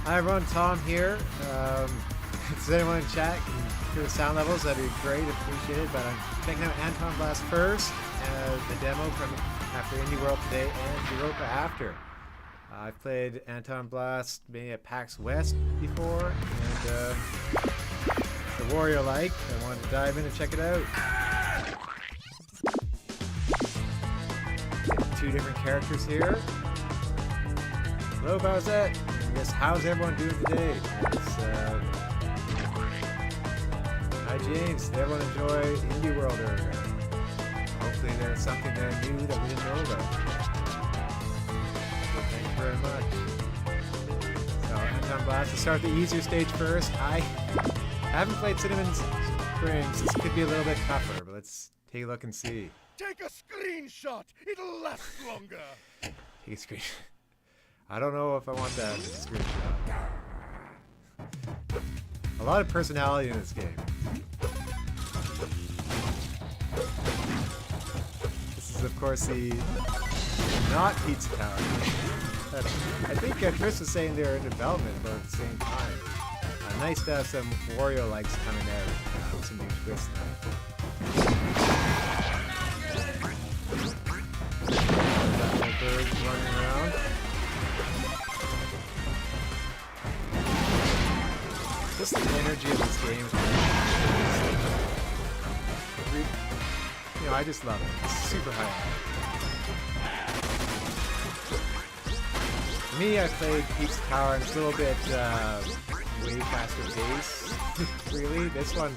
Hi everyone, Tom here. Does anyone in chat can hear the sound levels? That'd be great, appreciated. But I'm checking out AntonBlast first, the demo from after IndieWorld today and Europa after. I've played AntonBlast maybe at PAX West before, and the warrior-like. I wanted to dive in and check it out. Two different characters here. Hello, Bowsette. I guess how's everyone doing today? Hi James. Did everyone enjoy IndieWorld earlier? Hopefully there's something there new that we didn't know about. So thank you very much. So AntonBlast, to start the easier stage first. I haven't played Cinnamon Springs. This could be a little bit tougher, but let's take a look and see. Take a screenshot. It'll last longer. Take a screenshot. I don't know if I want that as a screenshot. A lot of personality in this game. This is, of course, the not Pizza Tower. I think Chris was saying they're in development, but at the same time. Nice to have some Wario-likes coming out with some new twists now. That bird running around. Just the energy of this game. You know, I just love it. It's super high. For me, I played Pizza Tower and it's a little bit way faster pace. Really, this one,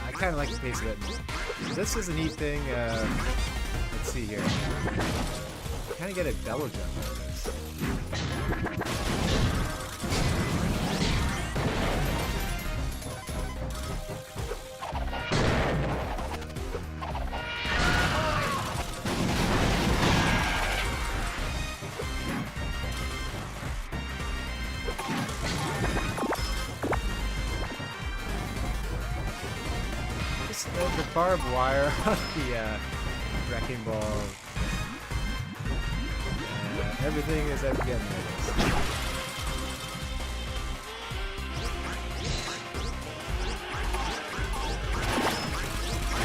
I kind of like the pace of it more. This is a neat thing. Let's see here. I kind of get a double jump out of this. The barbed wire of the wrecking ball. Everything is out getting this.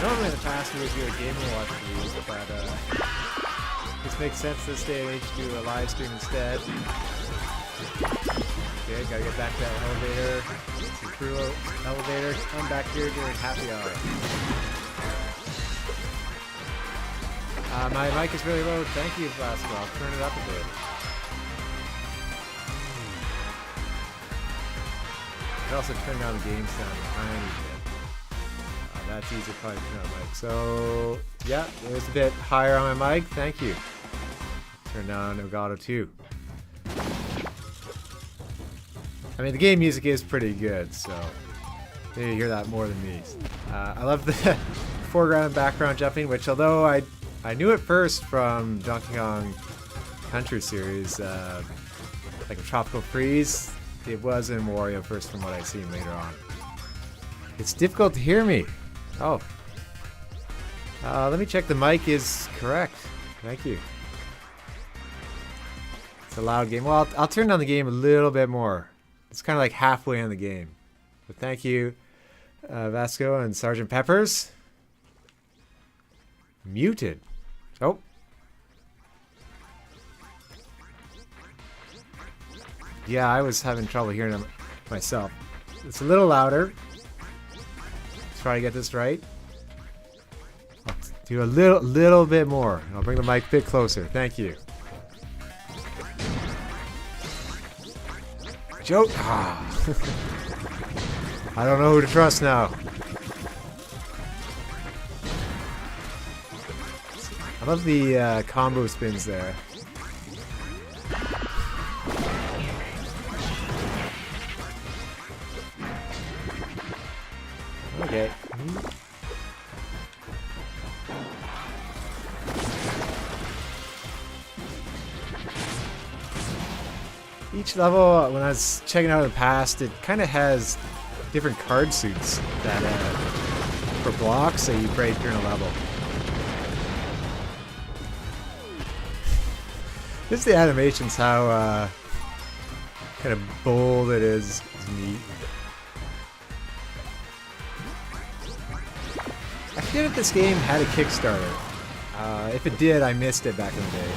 Normally in the past we would do a Game & Watch review, but this makes sense this day and age to do a live stream instead. Okay, gotta get back to that elevator. Some crew elevator. Come back here during happy hour. My mic is really low. Thank you, Vasco. I'll turn it up a bit. I can also turn down the game sound a tiny bit. That's easy, probably turn on the mic. So, yeah, it was a bit higher on my mic. Thank you. Turn down Elgato too. I mean, the game music is pretty good, so maybe you hear that more than me. I love the foreground and background jumping, which although I knew it first from Donkey Kong Country series, like a Tropical Freeze, it was in Wario first from what I've seen later on. It's difficult to hear me. Oh. Let me check the mic is correct. Thank you. It's a loud game. Well, I'll turn down the game a little bit more. It's kind of like halfway in the game. But thank you, Vasco and Sergeant Peppers. Muted. Oh. Yeah, I was having trouble hearing them myself. It's a little louder. Let's try to get this right. I'll do a little bit more. I'll bring the mic a bit closer. Thank you. Joke. Ah. I don't know who to trust now. I love the combo spins there. Okay. Each level, when I was checking out in the past, it kind of has different card suits that for blocks that you break during a level. Just the animations, how kind of bold it is. It's neat. I forget if this game had a Kickstarter. If it did, I missed it back in the day.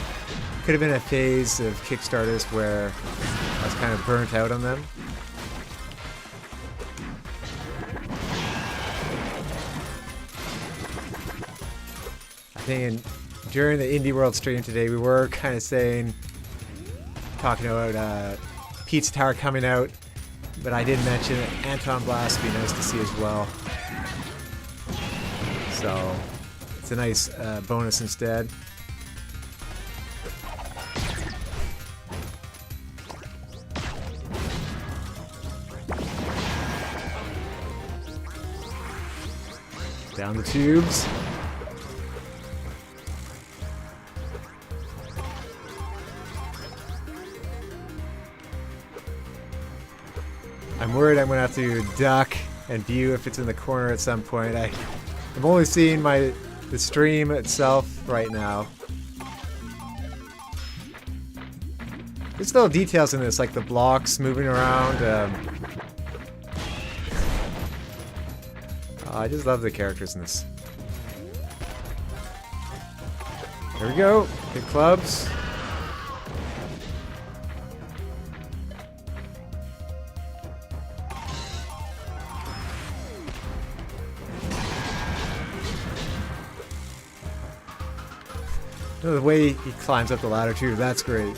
Could have been a phase of Kickstarters where I was kind of burnt out on them. I think during the IndieWorld stream today, we were kind of talking about Pizza Tower coming out, but I did mention Antonblast would be nice to see as well. So it's a nice bonus instead. Down the tubes. I'm worried I'm gonna have to duck and view if it's in the corner at some point. I'm only seeing the stream itself right now. There's little details in this, like the blocks moving around. I just love the characters in this. There we go. Hit clubs. The way he climbs up the ladder too, that's great.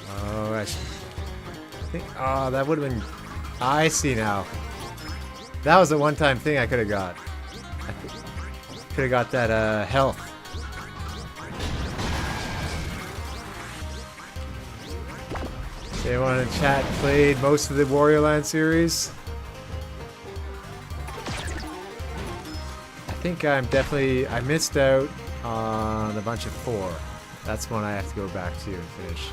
Oh, I think, oh, that would have been, I see now. That was the one-time thing I could have got. I could have got that health. Anyone in chat played most of the Warrior Land series? I think I missed out on a bunch of 4. That's one I have to go back to and finish.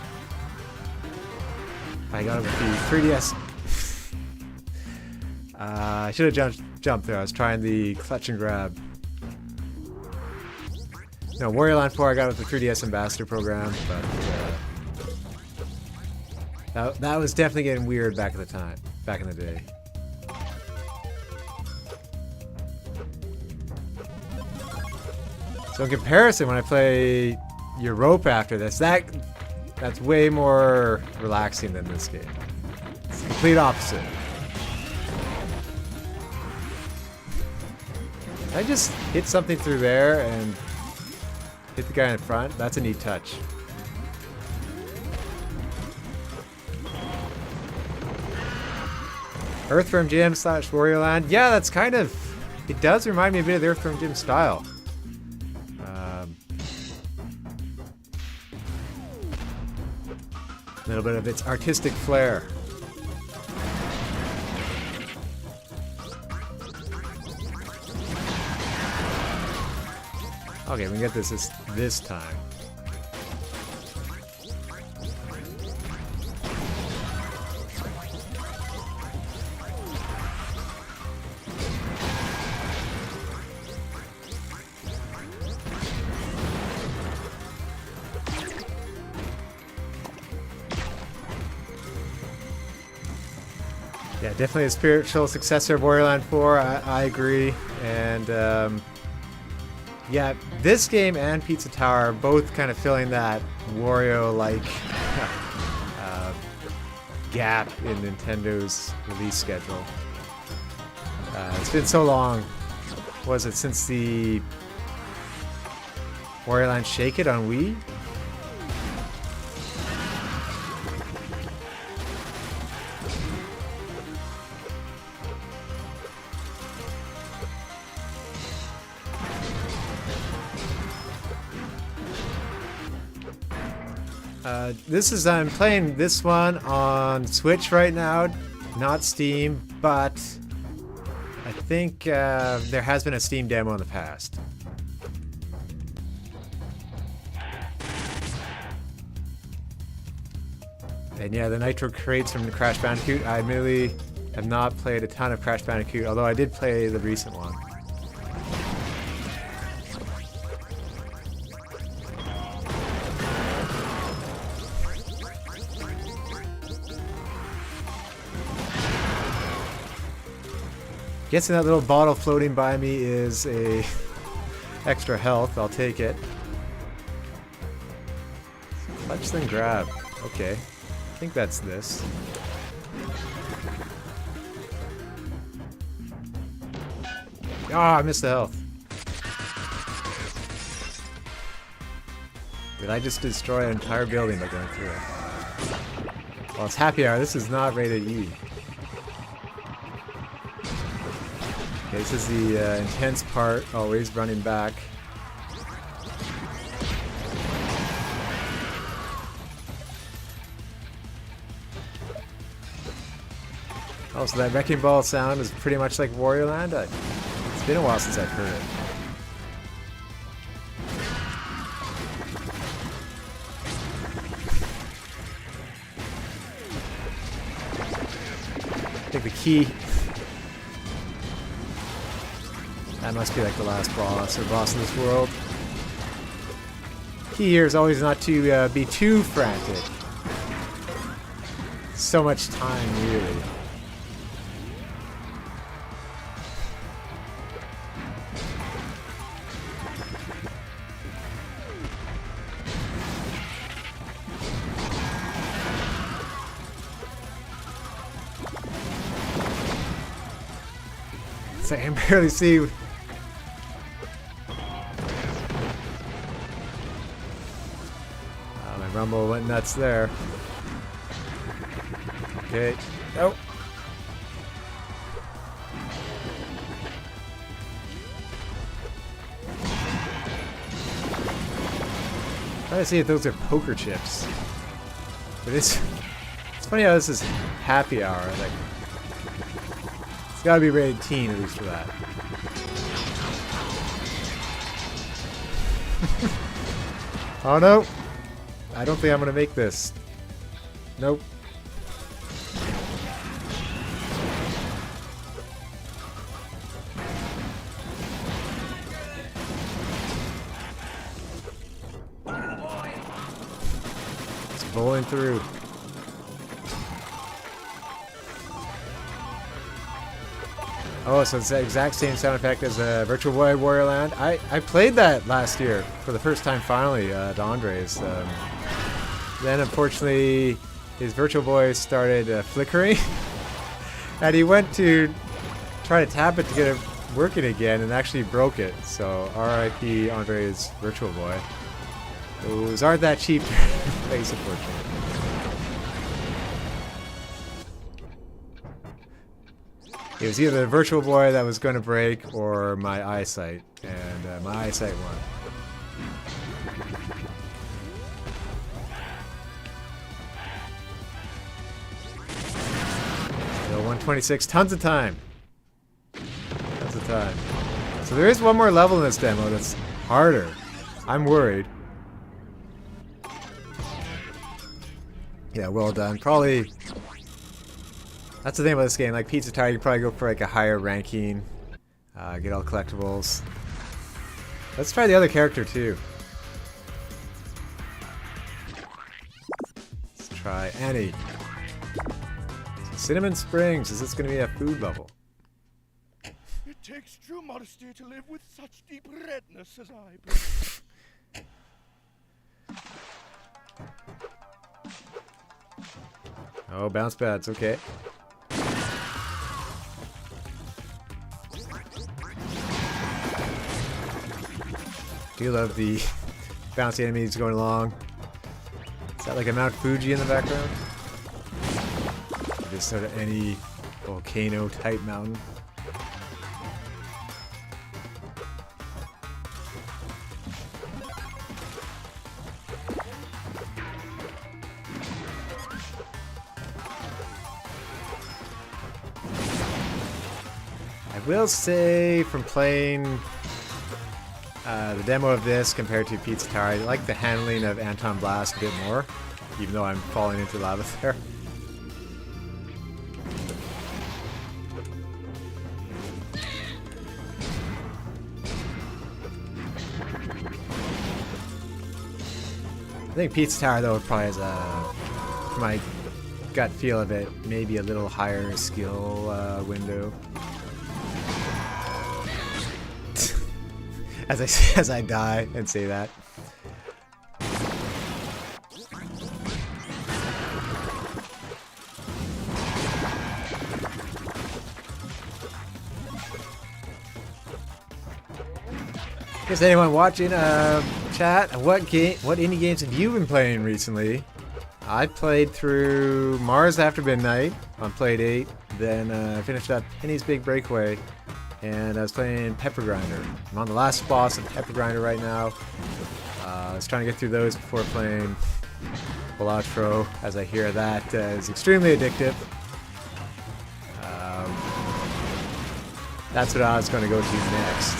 I got it with the 3DS. I should have jumped there. I was trying the clutch and grab. No, Warrior Land 4 I got with the 3DS Ambassador program, but that was definitely getting weird back in the day. So in comparison, when I play Europa after this, that's way more relaxing than this game. It's the complete opposite. I just hit something through there and hit the guy in front. That's a neat touch. Earthworm Jim / Warrior Land. Yeah, that's kind of... It does remind me a bit of the Earthworm Jim style. A little bit of its artistic flair. Okay, we can get this time. Yeah, definitely a spiritual successor of Warrior Land 4. I agree. And yeah, this game and Pizza Tower are both kind of filling that Wario-like gap in Nintendo's release schedule. It's been so long. Was it since the Wario Land Shake It on Wii? I'm playing this one on Switch right now, not Steam, but I think there has been a Steam demo in the past. And yeah, the Nitro crates from Crash Bandicoot, I admittedly have not played a ton of Crash Bandicoot, although I did play the recent one. Guessing that little bottle floating by me is a extra health. I'll take it. Clutch then grab. Okay. I think that's this. Ah, I missed the health. Did I just destroy an entire building by going through it? Well, it's happy hour. This is not rated E. Okay, this is the intense part, always running back. Oh, so that wrecking ball sound is pretty much like Wario Land? It's been a while since I've heard it. I think the key... That must be like the last boss or boss in this world. Key here is always not to be too frantic. So much time, really. So I can barely see. My rumble went nuts there. Okay. Oh. Trying to see if those are poker chips. But it's funny how this is happy hour. Like, it's gotta be rated teen at least for that. Oh no! I don't think I'm gonna make this. Nope. It's bowling through. Oh, so it's the exact same sound effect as Virtual Boy Wario Land. I played that last year for the first time finally at Andre's. Then unfortunately his Virtual Boy started flickering and he went to try to tap it to get it working again and actually broke it. So RIP Andre's Virtual Boy. Those aren't that cheap to replace, unfortunately. It was either the Virtual Boy that was going to break or my eyesight, and my eyesight won. Still 126, tons of time. Tons of time. So there is one more level in this demo that's harder. I'm worried. Yeah, well done. Probably... That's the thing about this game, like Pizza Tower, you can probably go for like a higher ranking, get all collectibles. Let's try the other character too. Let's try Annie. Cinnamon Springs, is this going to be a food level? It takes true modesty to live with such deep redness as I. Oh, bounce pads, okay. Do love the bouncy enemies going along. Is that like a Mount Fuji in the background? Or just sort of any volcano type mountain? I will say from playing the demo of this compared to Pizza Tower, I like the handling of AntonBlast a bit more, even though I'm falling into lava there. I think Pizza Tower though probably has a, for my gut feel of it, maybe a little higher skill window. as I die and say that. Is anyone watching? Chat. What indie games have you been playing recently? I played through Mars After Midnight on Playdate, then I finished up Penny's Big Breakaway, and I was playing Pepper Grinder. I'm on the last boss of Pepper Grinder right now. I was trying to get through those before playing Balatro, as I hear that is extremely addictive. That's what I was going to go to next.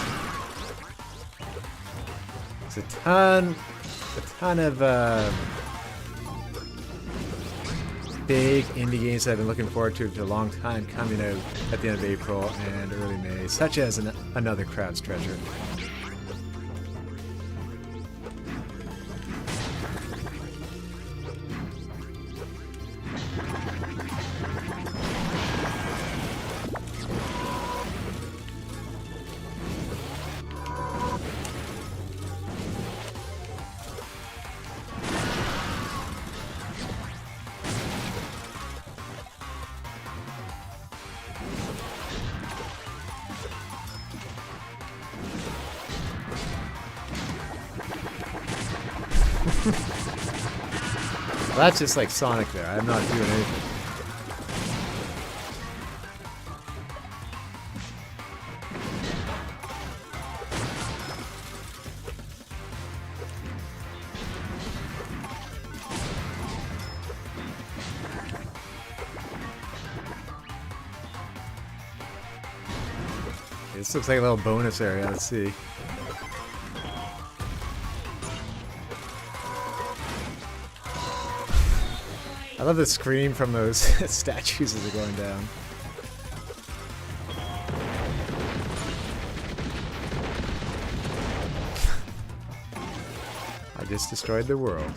There's a ton of big indie games that I've been looking forward to for a long time coming out at the end of April and early May, such as Another Crowd's Treasure. Well, that's just like Sonic there. I'm not doing anything. This looks like a little bonus area. Let's see. I love the scream from those statues as they're going down. I just destroyed the world.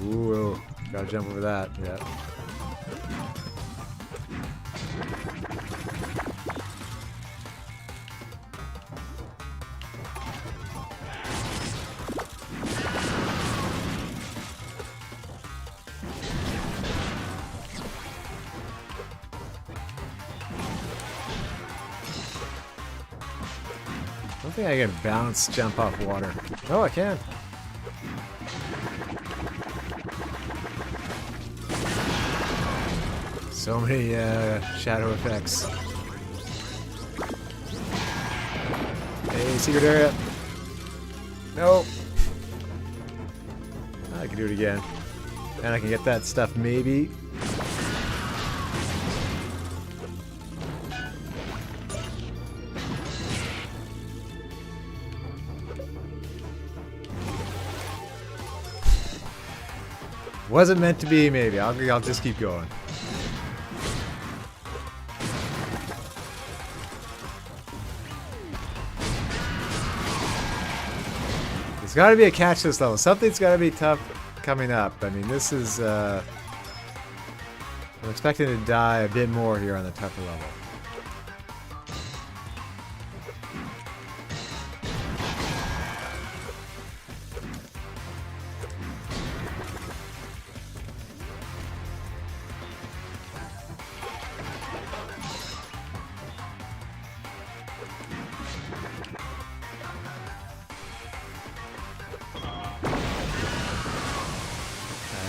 Ooh, gotta jump over that, yeah. I don't think I can bounce, jump off water. Oh, I can. So many shadow effects. Hey, secret area. No. I can do it again. And I can get that stuff maybe. Wasn't meant to be, maybe. I'll just keep going. There's got to be a catch to this level. Something's got to be tough coming up. I mean, this is... I'm expecting to die a bit more here on the tougher level.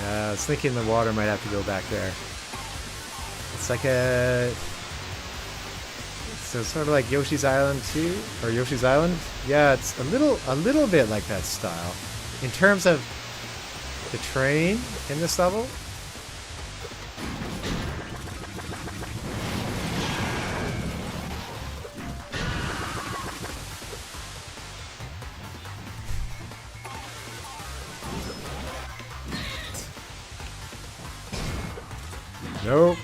I was thinking the water might have to go back there. It's like a... So sort of like Yoshi's Island 2? Or Yoshi's Island? Yeah, it's a little bit like that style. In terms of the train in this level. Nope.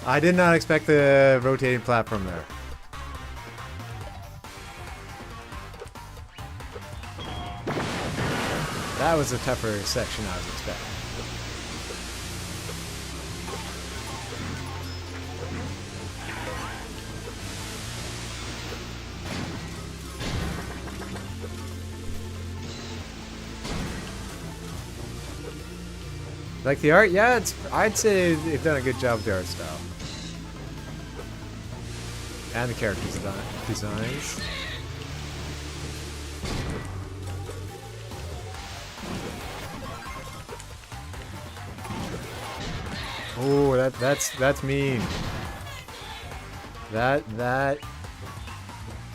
I did not expect the rotating platform there. That was a tougher section I was expecting. Like the art? Yeah, I'd say they've done a good job with the art style. And the character designs. Oh, that's mean.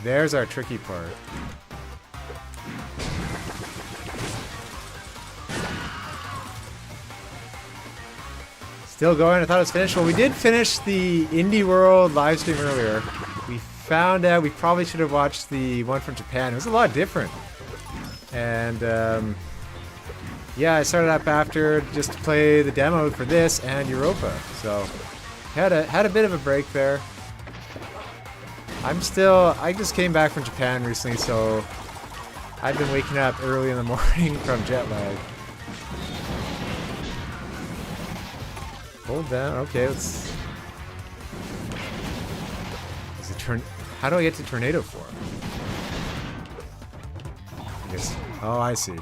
There's our tricky part. Still going? I thought it was finished. Well, we did finish the IndieWorld live stream earlier. We found out we probably should have watched the one from Japan. It was a lot different. And yeah, I started up after just to play the demo for this and Europa. So had a bit of a break there. I just came back from Japan recently, so I've been waking up early in the morning from jet lag. Hold down. Okay, let's. Is it turn? How do I get to tornado form? Yes. Oh, I see.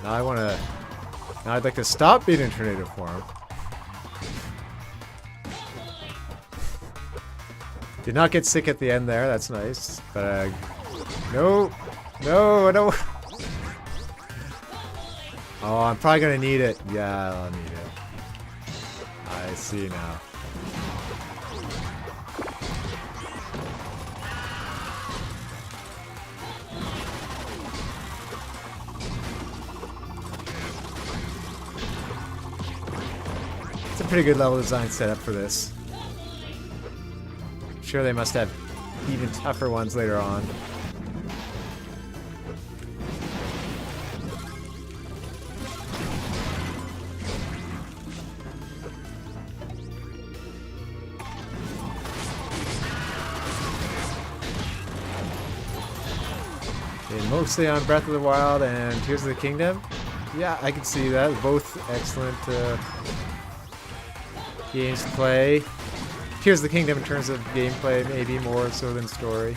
Now I want to. Now I'd like to stop being in tornado form. Did not get sick at the end there. That's nice, but. No, I don't. Oh, I'm probably gonna need it. Yeah, I'll need it. I see now. It's a pretty good level design setup for this. I'm sure they must have even tougher ones later on. Mostly on Breath of the Wild and Tears of the Kingdom. Yeah, I can see that. Both excellent games to play. Tears of the Kingdom in terms of gameplay, maybe more so than story.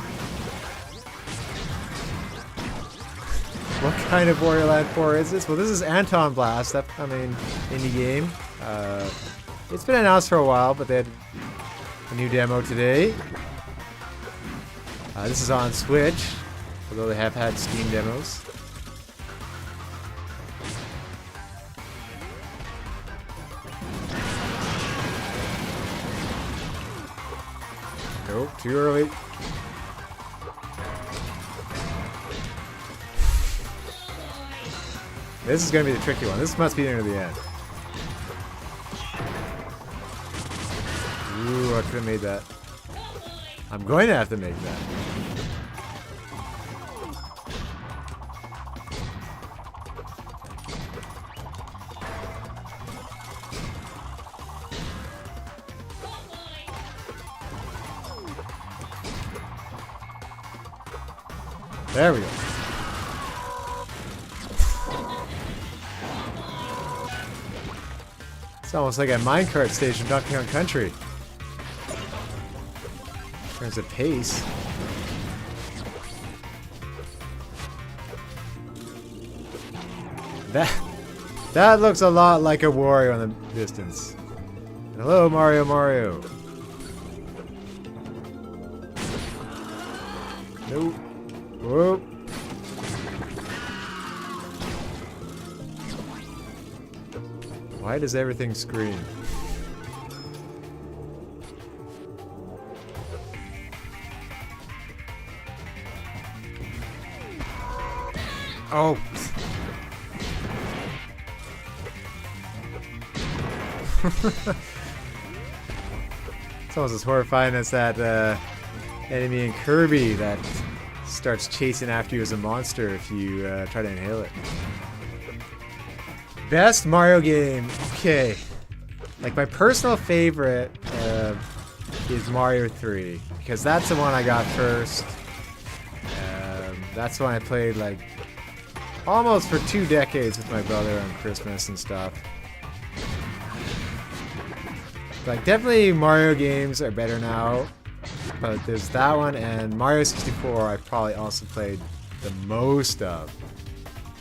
What kind of Warrior Land 4 is this? Well, this is AntonBlast, upcoming indie game. It's been announced for a while, but they had a new demo today. This is on Switch. Although they have had Steam demos. Nope, too early. This is going to be the tricky one. This must be near the end. Ooh, I could have made that. I'm going to have to make that. There we go. It's almost like a minecart station, Donkey Kong Country. In terms of pace. That looks a lot like a Wario in the distance. Hello, Mario. Nope. Whoop. Why does everything scream? Oh. It's almost as horrifying as that enemy in Kirby that starts chasing after you as a monster if you try to inhale it. Best Mario game. Okay. Like my personal favorite is Mario 3 because that's the one I got first. That's the one I played like almost for 2 decades with my brother on Christmas and stuff. Like definitely Mario games are better now, but there's that one and Mario 64 I probably also played the most of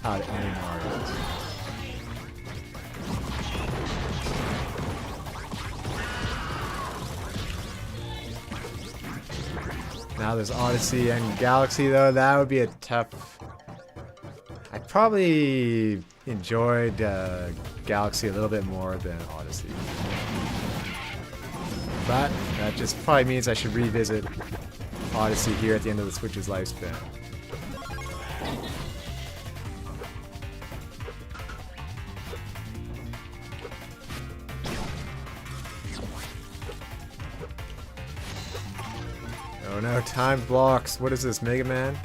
out of any Marios. Now there's Odyssey and Galaxy though, that would be a tough... I probably enjoyed Galaxy a little bit more than Odyssey. But that just probably means I should revisit Odyssey here at the end of the Switch's lifespan. Oh no, time blocks. What is this, Mega Man?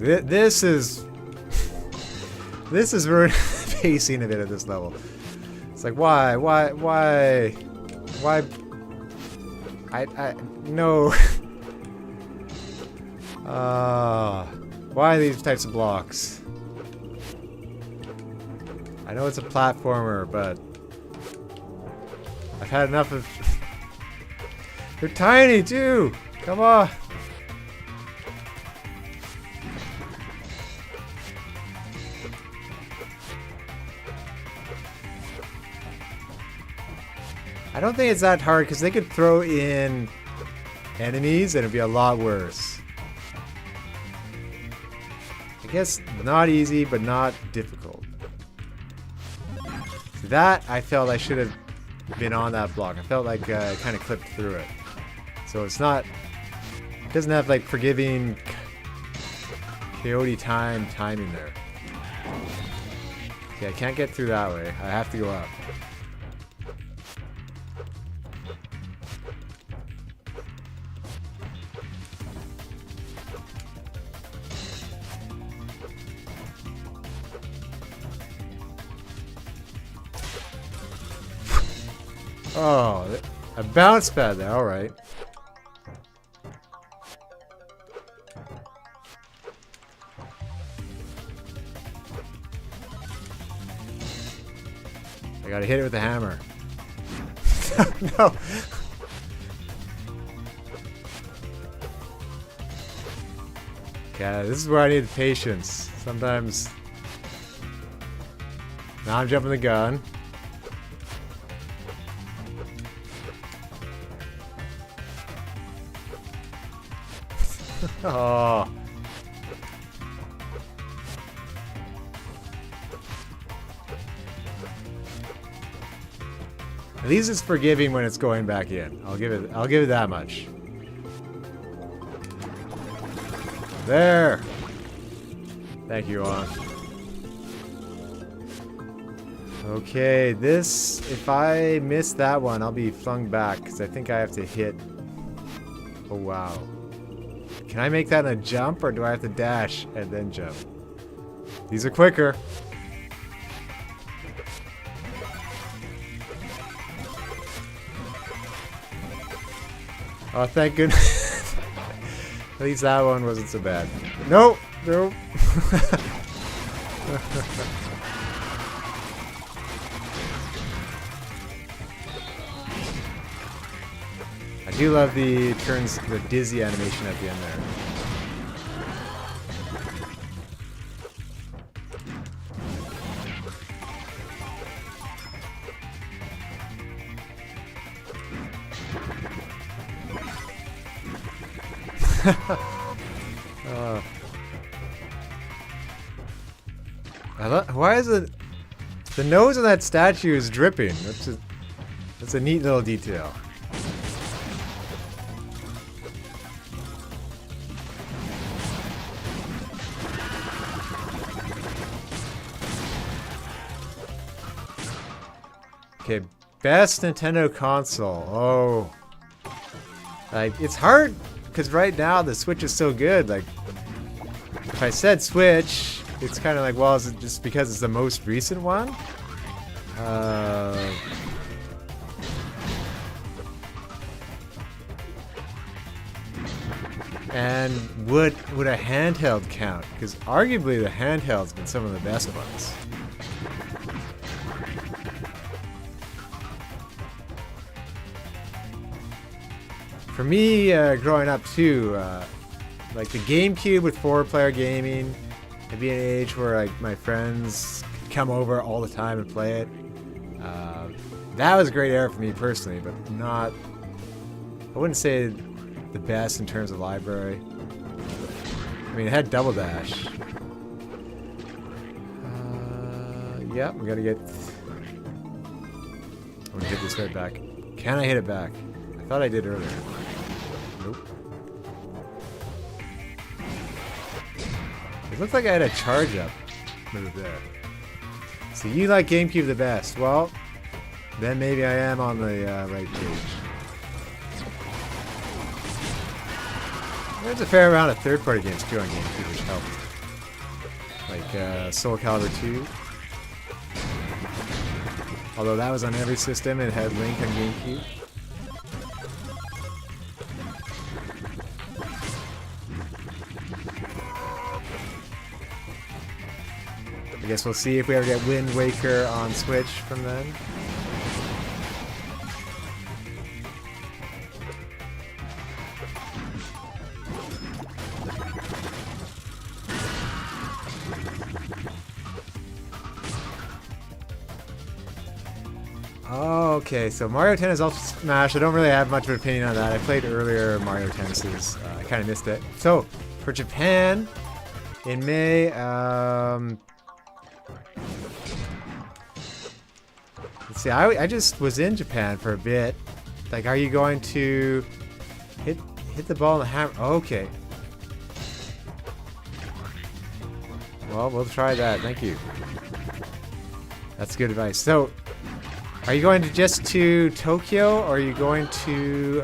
This is ruining the pacing of it at this level. It's like why I no. Why these types of blocks? I know it's a platformer, but I've had enough of. They're tiny too. Come on. I don't think it's that hard because they could throw in enemies and it'd be a lot worse. I guess not easy, but not difficult. So that I felt I should have been on that block. I felt like I kind of clipped through it. So it's not. It doesn't have like forgiving coyote timing there. Okay, I can't get through that way. I have to go up. Oh, a bounce pad there, alright. I gotta hit it with the hammer. No! Okay, this is where I need patience. Sometimes... Now I'm jumping the gun. Oh. At least it's forgiving when it's going back in. I'll give it that much. There. Thank you, Anton. Okay, this, if I miss that one, I'll be flung back because I think I have to hit. Oh wow. Can I make that in a jump, or do I have to dash and then jump? These are quicker. Oh, thank goodness. At least that one wasn't so bad. Nope, nope. I do love the dizzy animation at the end there. Why is it the nose of that statue is dripping? That's a neat little detail. Okay, best Nintendo console. Oh. Like, it's hard, because right now the Switch is so good. Like, if I said Switch, it's kind of like, well, is it just because it's the most recent one? And would a handheld count? Because arguably the handheld's been some of the best ones. For me, growing up too, like the GameCube with 4-player gaming, it'd be an age where like my friends could come over all the time and play it. That was a great era for me personally, but not, I wouldn't say the best in terms of library. I mean, it had Double Dash. Yeah, we gotta get. I'm gonna hit this right back. Can I hit it back? I thought I did earlier. Nope. It looked like I had a charge up move there. So you like GameCube the best? Well, then maybe I am on the right page. There's a fair amount of third-party games too on GameCube, which helped. Like Soul Calibur 2. Although that was on every system, it had Link on GameCube. I guess we'll see if we ever get Wind Waker on Switch from then. Okay, so Mario Tennis Ultra Smash, I don't really have much of an opinion on that. I played earlier Mario Tennis's, I kind of missed it. So, for Japan, in May, let's see, I just was in Japan for a bit. Like, are you going to hit the ball in the hammer? Okay. Well, we'll try that, thank you. That's good advice. So, are you going to Tokyo, or are you going to,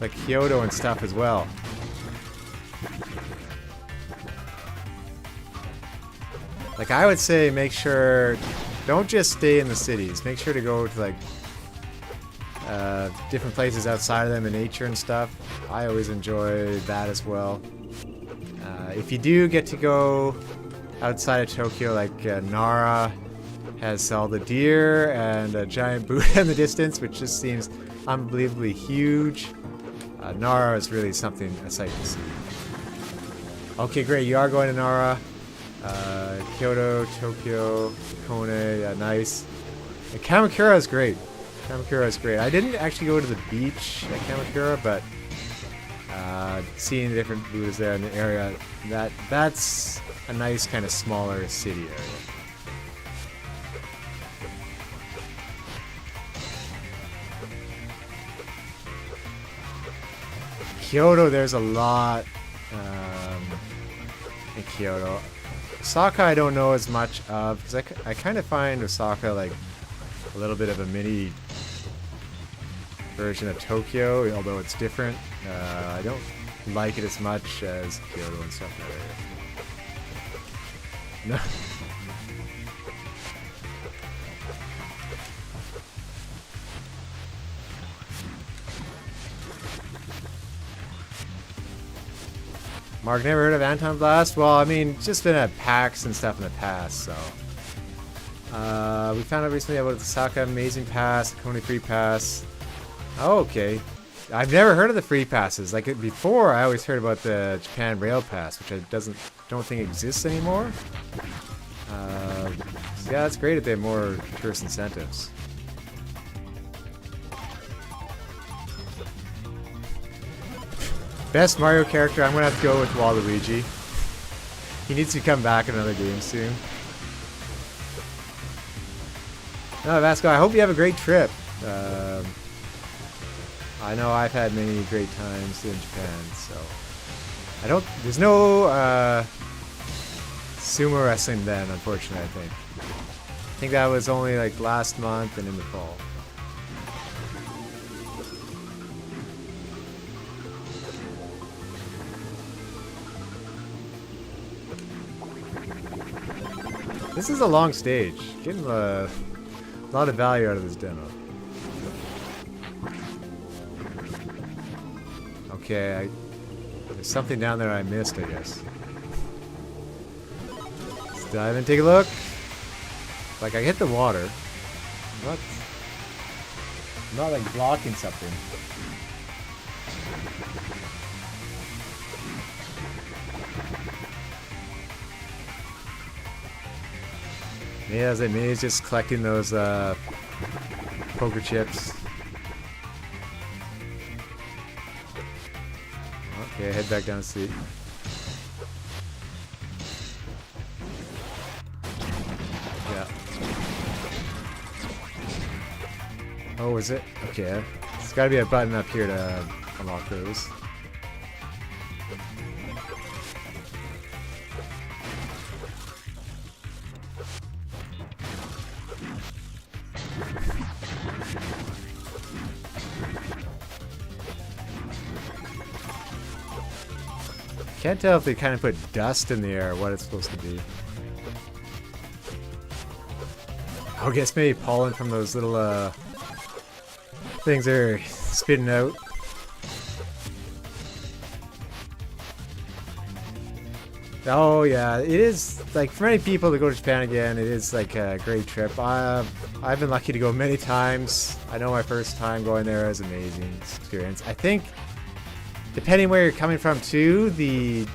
like, Kyoto and stuff as well? Like, I would say make sure, don't just stay in the cities. Make sure to go to, like, different places outside of them in nature and stuff. I always enjoy that as well. If you do get to go outside of Tokyo, like Nara has all the deer and a giant Buddha in the distance, which just seems unbelievably huge. Nara is really something, a sight to see. Okay, great. You are going to Nara. Kyoto, Tokyo, Kone, yeah, nice. And Kamakura is great. Kamakura is great. I didn't actually go to the beach at Kamakura, but seeing the different Buddhas there in the area, that's a nice kind of smaller city area. Kyoto, there's a lot in Kyoto. Osaka, I don't know as much of, because I kind of find Osaka like a little bit of a mini version of Tokyo, although it's different. I don't like it as much as Kyoto and stuff like that. No. Mark, never heard of AntonBlast? Well, I mean, just been at PAX and stuff in the past, so. We found out recently about the Osaka Amazing Pass, the Kone Free Pass. Oh, okay. I've never heard of the free passes. Like before, I always heard about the Japan Rail Pass, which I don't think exists anymore. So yeah, that's great if they have more tourist incentives. Best Mario character, I'm gonna have to go with Waluigi. He needs to come back in another game soon. No, Vasco, I hope you have a great trip. I know I've had many great times in Japan, so there's no sumo wrestling then, unfortunately, I think. think that was only like last month and in the fall. This is a long stage. Getting a lot of value out of this demo. Okay, there's something down there I missed, I guess. Let's dive in, take a look. Like I hit the water. I'm not like blocking something. Yeah, as I mean, it's just collecting those poker chips. Okay, head back down to sleep. Yeah. Oh, is it? Okay. There's gotta be a button up here to unlock those. Can't tell if they kind of put dust in the air or what it's supposed to be. I guess maybe pollen from those little things they're spitting out. Oh yeah, it is like for many people to go to Japan again, it is like a great trip. I've been lucky to go many times. I know my first time going there was an amazing experience. I think depending where you're coming from too, the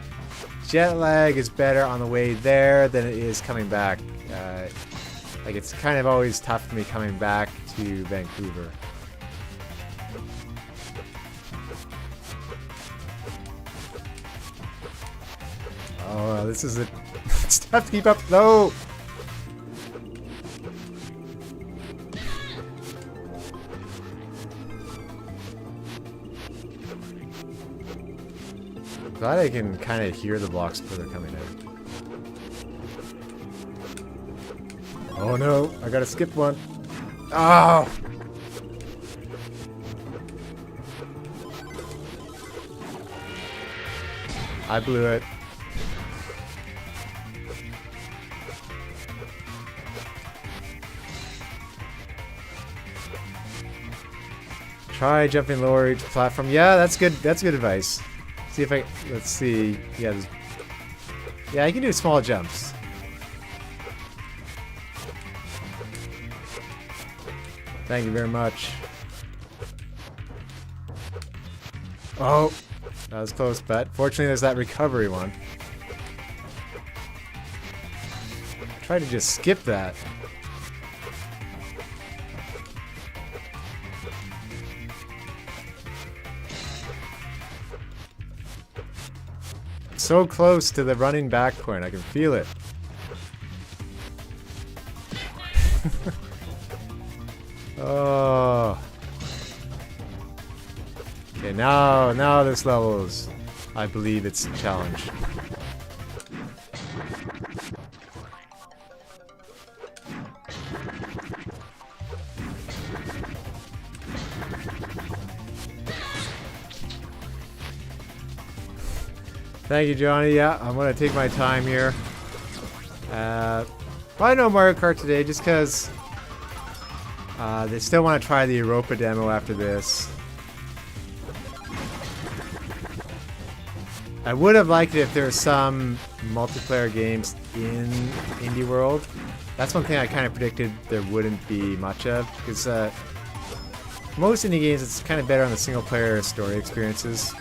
jet lag is better on the way there than it is coming back. Like it's kind of always tough for me coming back to Vancouver. Oh, this is it's tough to keep up though. Glad I can kind of hear the blocks before they're coming out. Oh no, I gotta skip one. Oh! I blew it. Try jumping lower each platform. Yeah, that's good. That's good advice. See if I, let's see. Yeah, yeah, I can do small jumps. Thank you very much. Oh, that was close, but fortunately there's that recovery one. Try to just skip that. So close to the running back point, I can feel it. Oh. Okay, now this level is, I believe it's a challenge. Thank you, Johnny. Yeah, I'm gonna take my time here. Probably no Mario Kart today, just because they still want to try the Europa demo after this. I would have liked it if there were some multiplayer games in IndieWorld. That's one thing I kind of predicted there wouldn't be much of, because most indie games it's kind of better on the single player story experiences.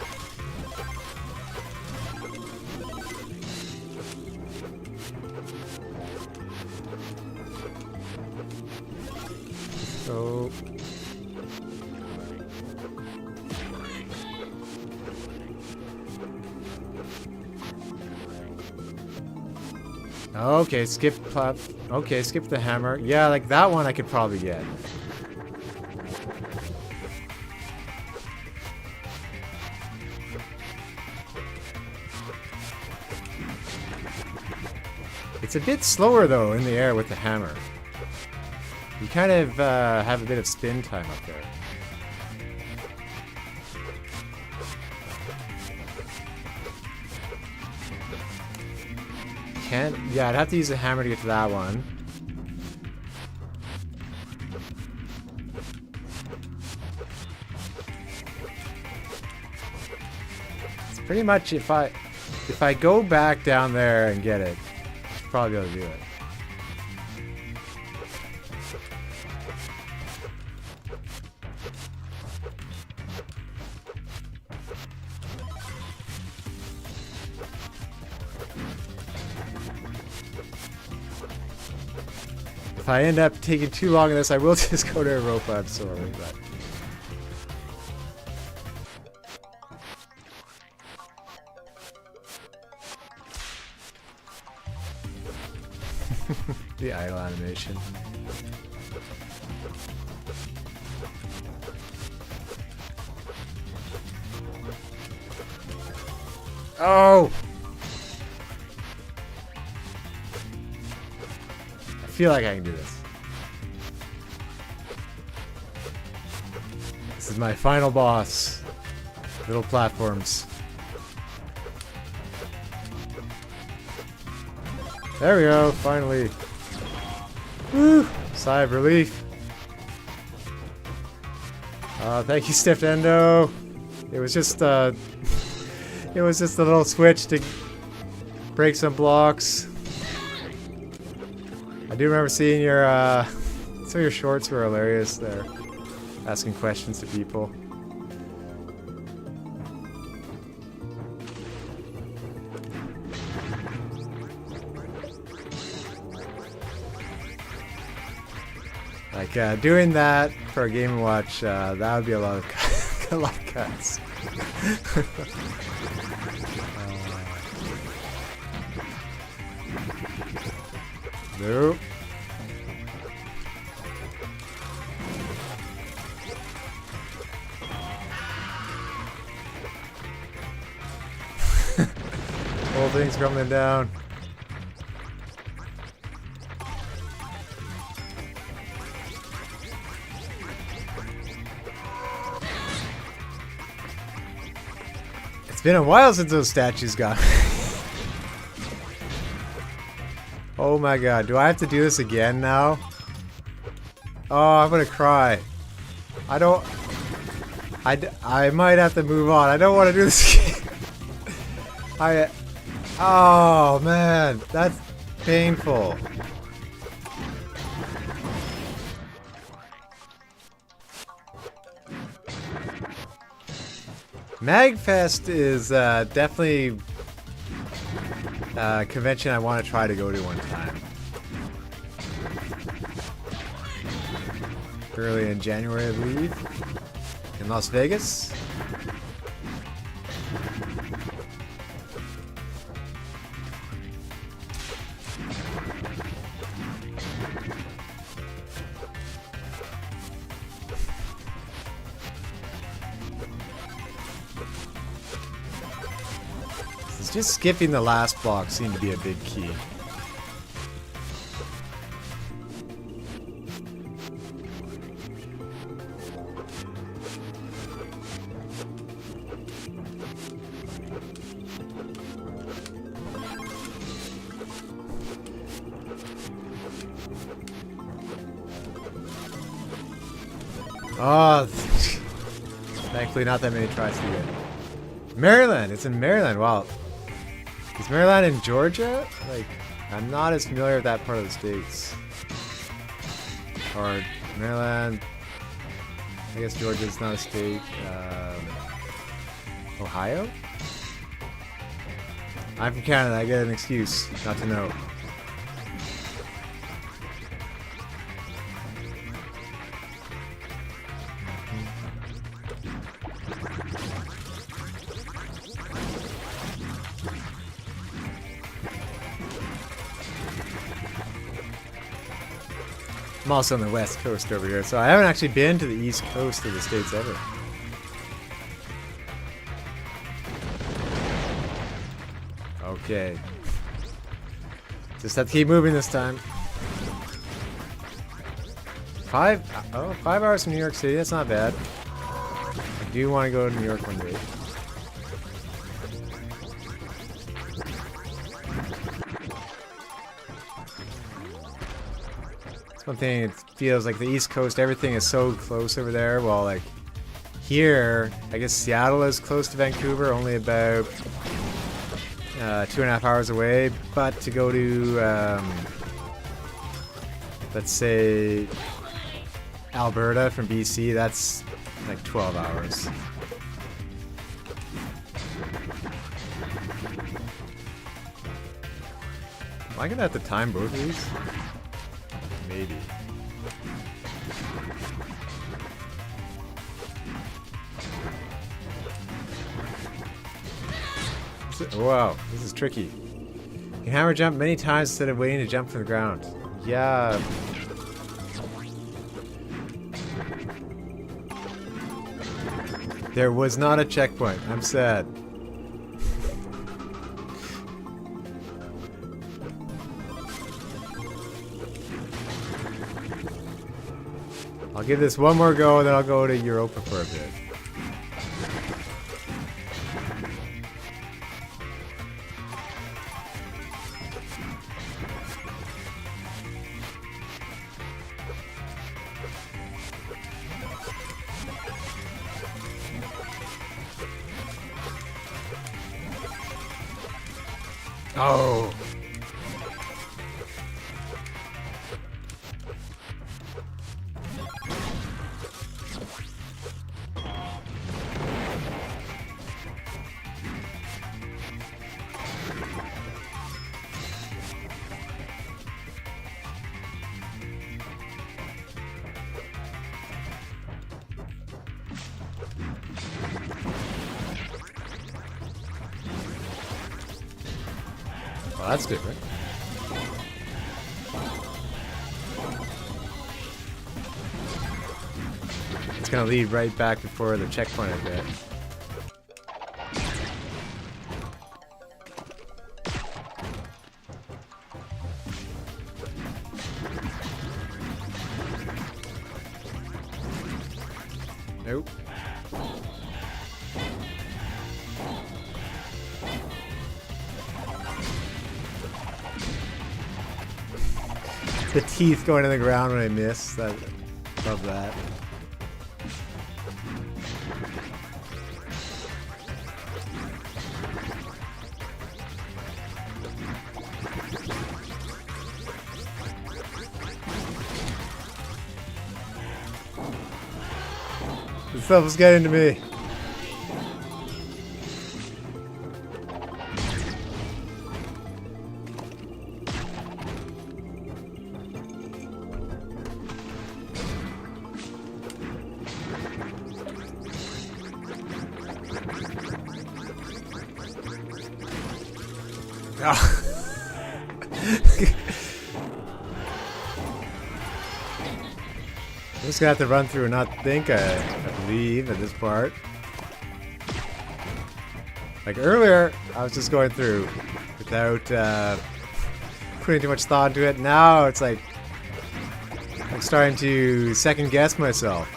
So okay, skip the hammer. Yeah, like that one I could probably get. It's a bit slower though in the air with the hammer. You kind of have a bit of spin time up there. Yeah, I'd have to use a hammer to get to that one. It's pretty much if I go back down there and get it, I'll probably be able to do it. If I end up taking too long in this, I will just go to Europa. I'm sorry, but the idle animation. Oh! I feel like I can do this. This is my final boss. Little platforms. There we go, finally. Woo! Sigh of relief. Thank you, Stiff Endo. It was just it was just a little switch to break some blocks. I do remember seeing your some of your shorts were hilarious there, asking questions to people. Like doing that for a Game & Watch, that would be a lot of a lot of cuts. Nope. Whole thing's crumbling down. It's been a while since those statues got me. Oh my god, do I have to do this again now? Oh, I'm gonna cry. I might have to move on. I don't want to do this again. Oh man, that's painful. MagFest is definitely a convention I want to try to go to one time. Early in January, I believe, in Las Vegas. Just skipping the last block seemed to be a big key. Oh, thankfully not that many tries to get. Maryland, it's in Maryland. Wow. Is Maryland in Georgia? Like, I'm not as familiar with that part of the states. Or Maryland. I guess Georgia's not a state. Ohio? I'm from Canada. I get an excuse not to know. I'm also on the west coast over here, so I haven't actually been to the east coast of the states ever. Okay. Just have to keep moving this time. 5 hours from New York City. That's not bad. I do want to go to New York one day. That's one thing. It feels like the East Coast. Everything is so close over there. Well, like here, I guess Seattle is close to Vancouver, only about 2.5 hours away. But to go to let's say Alberta from BC, that's like 12 hours. Am I gonna have to time both of these? Maybe. Wow, this is tricky. You can hammer jump many times instead of waiting to jump from the ground. Yeah. There was not a checkpoint. I'm sad. I'll give this one more go, and then I'll go to Europa for a bit. Oh. Well, that's different. It's gonna lead right back before the checkpoint, I bet. Nope. The teeth going in the ground when I miss. Love that. This stuff is getting to me. Oh. I'm just gonna have to run through and not think, I believe, at this part. Like earlier, I was just going through without putting too much thought into it. Now it's like I'm starting to second guess myself.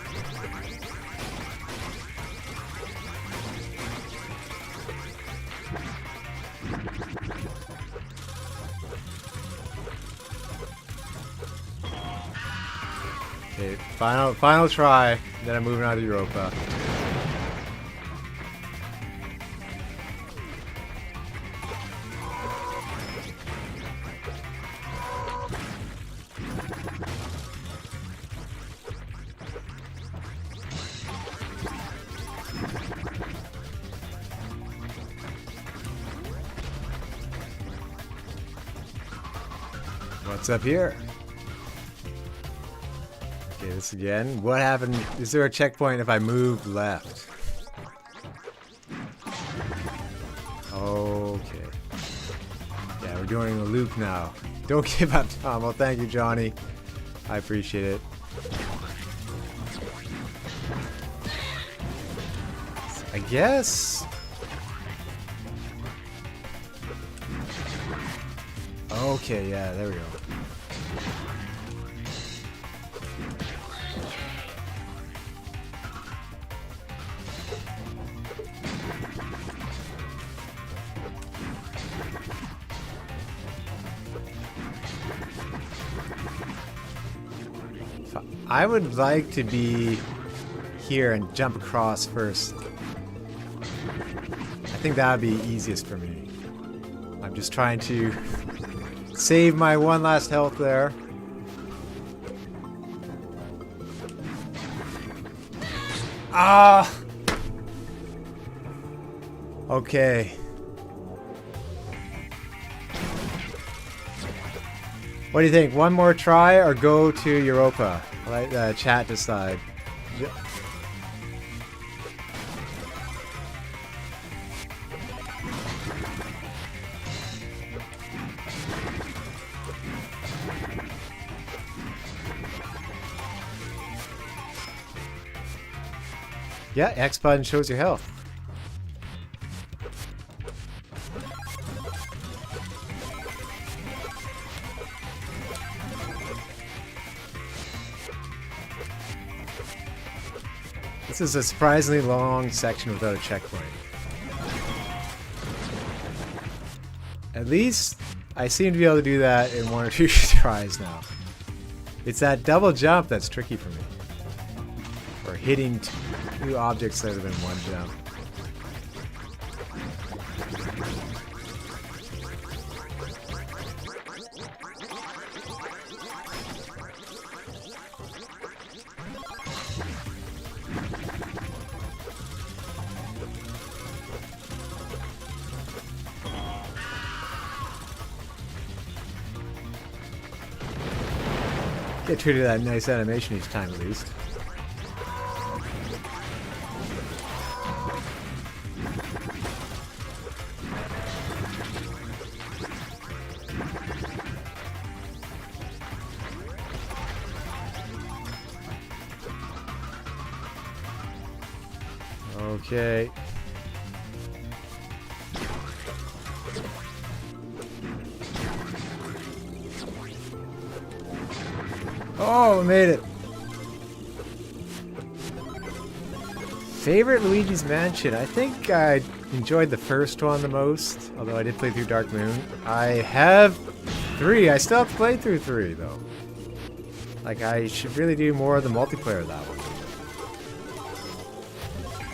Okay, final try, then I'm moving on to Europa. What's up here? Okay, this again. What happened? Is there a checkpoint if I move left? Okay. Yeah, we're doing a loop now. Don't give up, Tom. Well, thank you, Johnny. I appreciate it. I guess. Okay, yeah, there we go. I would like to be here and jump across first. I think that would be easiest for me. I'm just trying to save my one last health there. Ah! Okay. What do you think? One more try or go to Europa? Let the chat decide. Yeah, X button shows your health. This is a surprisingly long section without a checkpoint. At least I seem to be able to do that in 1 or 2 tries now. It's that double jump that's tricky for me. Or hitting 2 objects that have been 1 jump. Get treated to that nice animation each time at least. Okay. Oh, we made it. Favorite Luigi's Mansion? I think I enjoyed the first one the most, although I did play through Dark Moon. I have 3. I still have to play through 3, though. Like, I should really do more of the multiplayer of that one.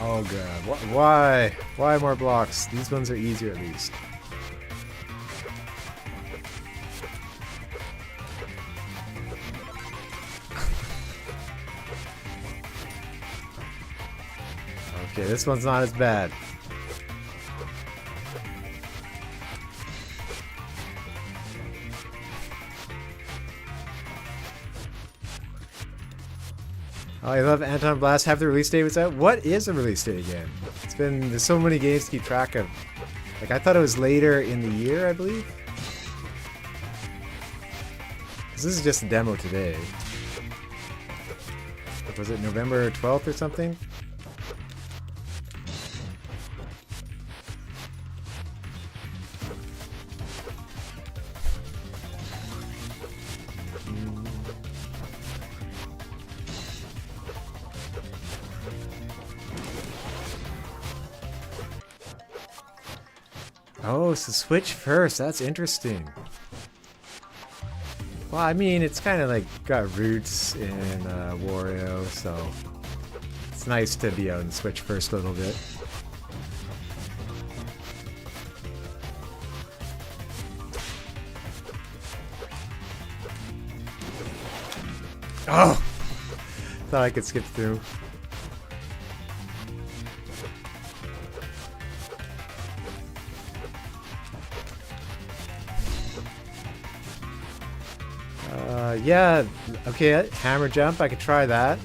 Oh god, why? Why more blocks? These ones are easier at least. Okay, this one's not as bad. Oh, I love AntonBlast. Have the release date was out. What is the release date again? There's so many games to keep track of. Like, I thought it was later in the year, I believe. This is just a demo today. Was it November 12th or something? Oh, so Switch first. That's interesting. Well, I mean, it's kind of like got roots in Wario, so it's nice to be on Switch first a little bit. Oh! Thought I could skip through. Yeah, okay, hammer jump, I could try that.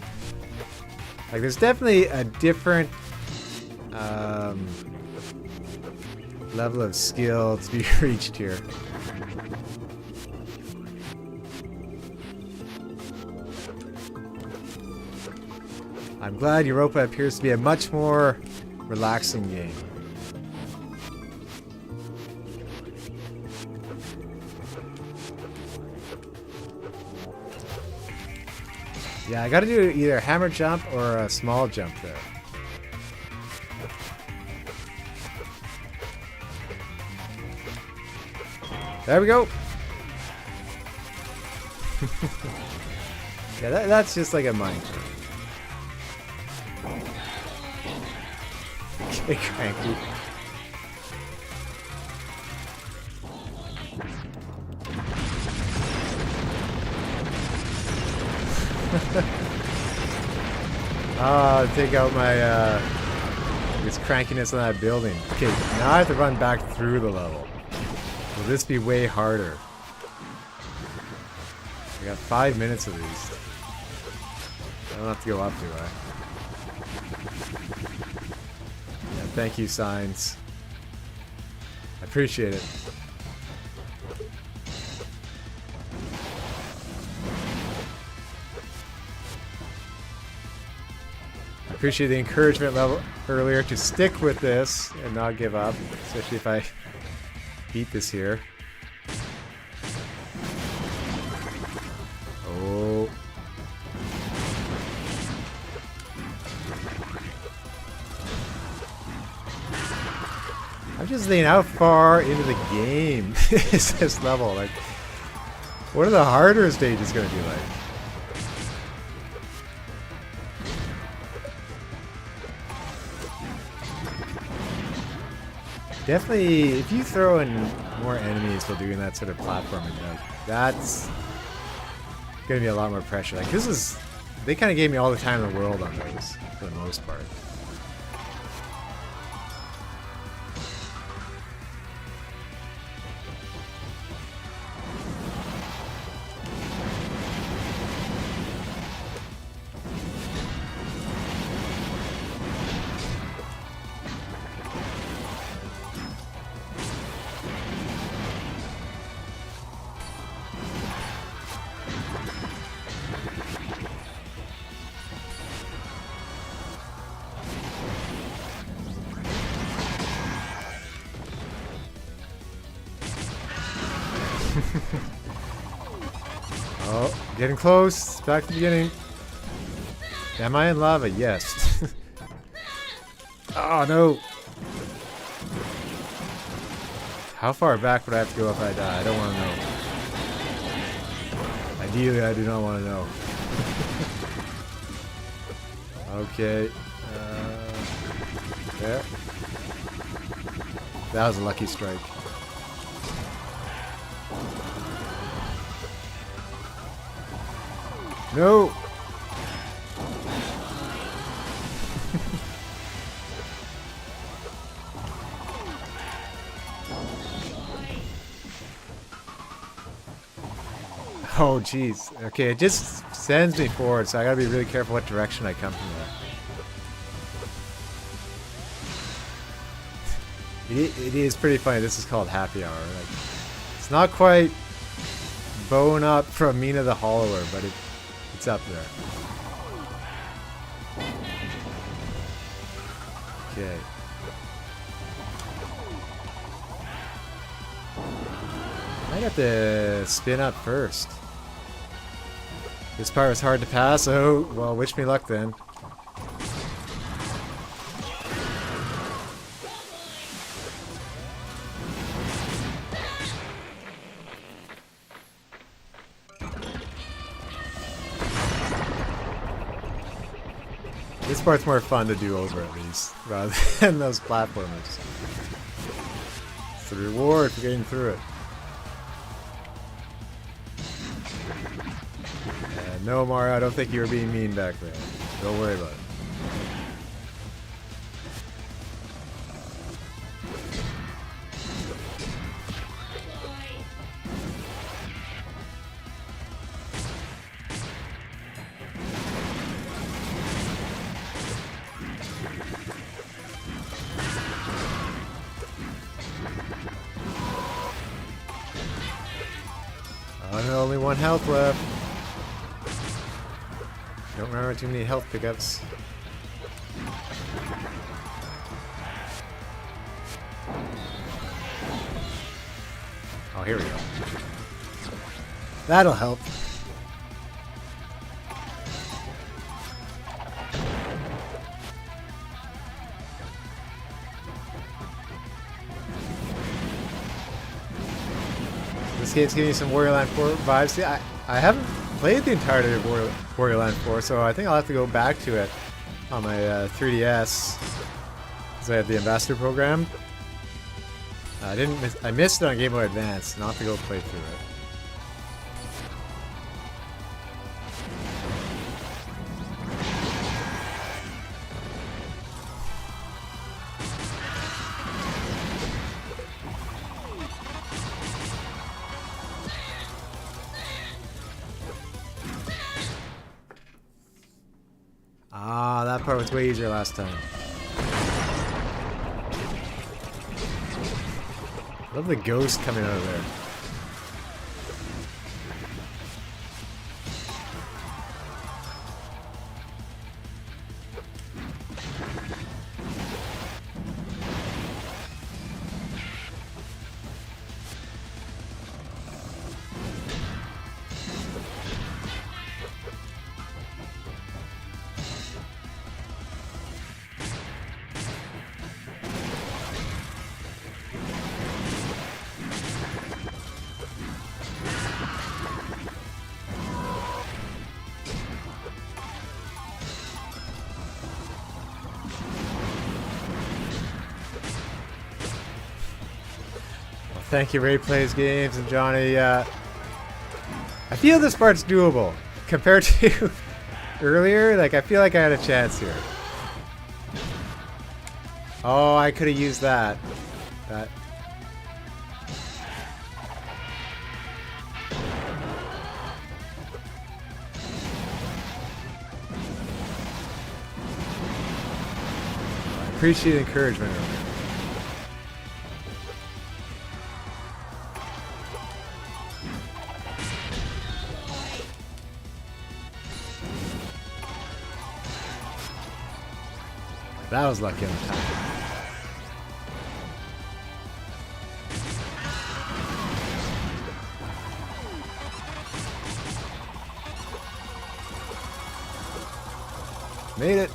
Like, there's definitely a different level of skill to be reached here. I'm glad Europa appears to be a much more relaxing game. Yeah, I gotta do either a hammer jump or a small jump there. There we go! Yeah, that's just like a mine. Get cranky. Take out my this crankiness on that building. Okay, now I have to run back through the level. Will this be way harder? I got 5 minutes at least. I don't have to go up, do I? Yeah, thank you, signs. I appreciate it. I appreciate the encouragement level earlier to stick with this and not give up, especially if I beat this here. Oh. I'm just thinking, how far into the game is this level? Like, what are the harder stages going to be like? Definitely, if you throw in more enemies while doing that sort of platforming, like, that's going to be a lot more pressure. Like, this is, they kind of gave me all the time in the world on those, for the most part. Oh, getting close. Back to the beginning. Am I in lava? Yes. Oh, no. How far back would I have to go if I die? I don't want to know. Ideally, I do not want to know. Okay. There. That was a lucky strike. No! Oh, jeez. Okay, it just sends me forward, so I gotta be really careful what direction I come from there. It is pretty funny. This is called Happy Hour. Like, it's not quite bone up from Mina the Hollower, but it's up there. Okay. I got to spin up first. This part was hard to pass. Oh, well, wish me luck then. This part's more fun to do over at least, rather than those platformers. It's the reward for getting through it. No, Mario, I don't think you were being mean back there. Don't worry about it. Oh, only one health left. Don't remember too many health pickups. Oh, here we go. That'll help. This game's giving me some Warrior Line 4 vibes. See, I haven't played the entirety of Wario Land 4, so I think I'll have to go back to it on my 3DS. Because I have the Ambassador program. I missed it on Game Boy Advance, and I'll have to go play through it. Ah, that part was way easier last time. Love the ghost coming out of there. Thank you, Ray Plays Games and Johnny. I feel this part's doable compared to earlier. Like, I feel like I had a chance here. Oh, I could have used that. That. I appreciate encouragement earlier. That was lucky on the time. Made it.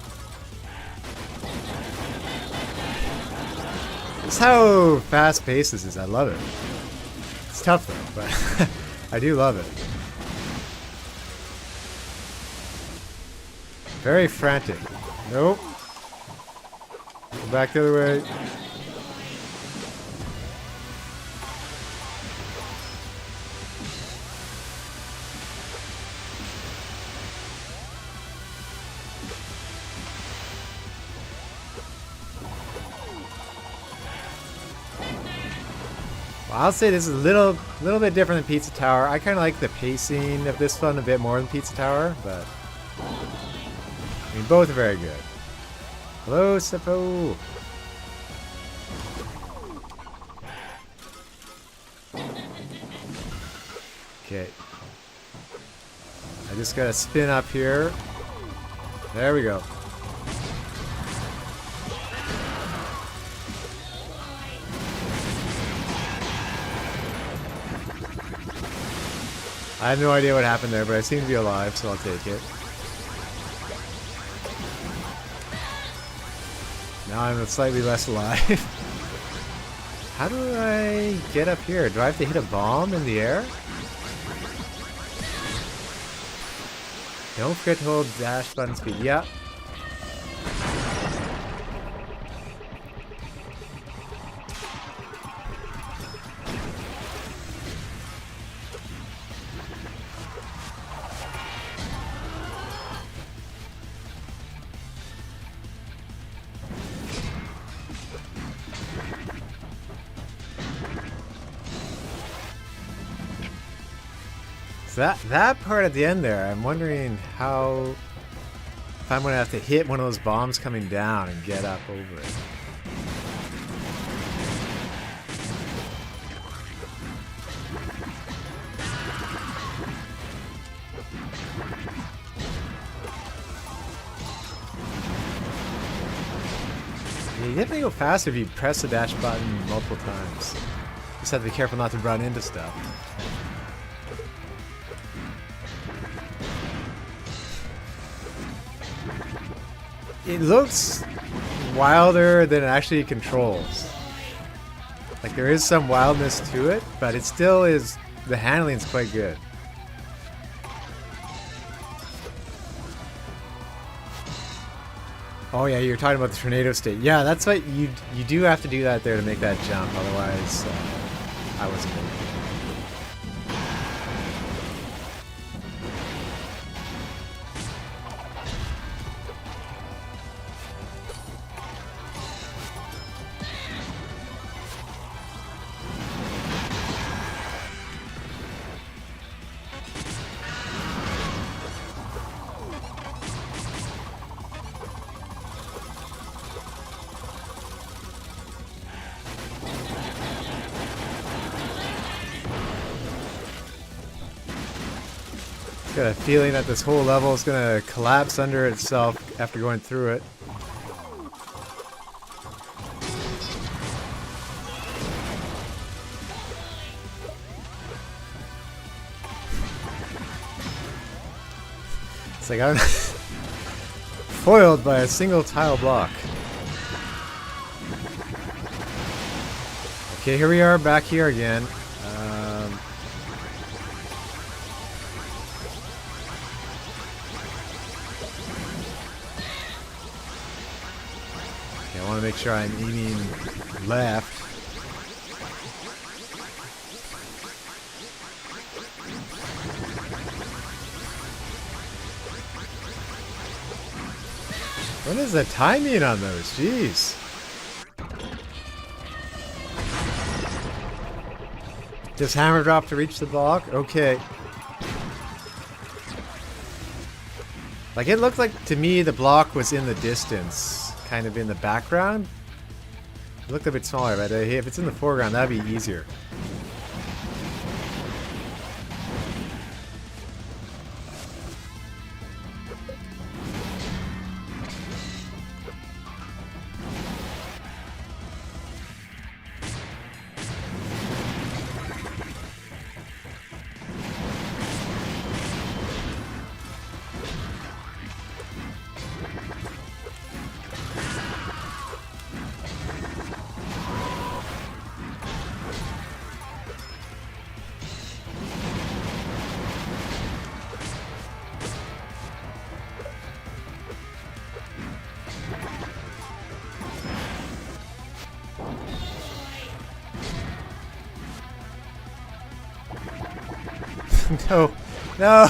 That's how fast-paced this is. I love it. It's tough though, but I do love it. Very frantic. Nope. Back the other way. Well, I'll say this is a little bit different than Pizza Tower. I kind of like the pacing of this one a bit more than Pizza Tower, but I mean, both are very good. Hello, Seppo. Okay. I just gotta spin up here. There we go. I have no idea what happened there, but I seem to be alive, so I'll take it. Now I'm slightly less alive. How do I get up here? Do I have to hit a bomb in the air? Don't forget to hold dash button speed. Yeah. That part at the end there, I'm wondering how, if I'm gonna have to hit one of those bombs coming down and get up over it. You definitely go faster if you press the dash button multiple times. Just have to be careful not to run into stuff. It looks wilder than it actually controls. Like, there is some wildness to it, but it still is, the handling's quite good. Oh yeah, you're talking about the tornado state. Yeah, that's what you do have to do that there to make that jump. Otherwise, I wasn't able to. Got a feeling that this whole level is gonna collapse under itself after going through it. It's like I'm foiled by a single tile block. Okay, here we are back here again. I want to make sure I'm aiming left. What is the timing on those? Jeez. Just hammer drop to reach the block? Okay. Like, it looked like, to me, the block was in the distance, kind of in the background. It looked a bit smaller, but if it's in the foreground, that'd be easier. No, no.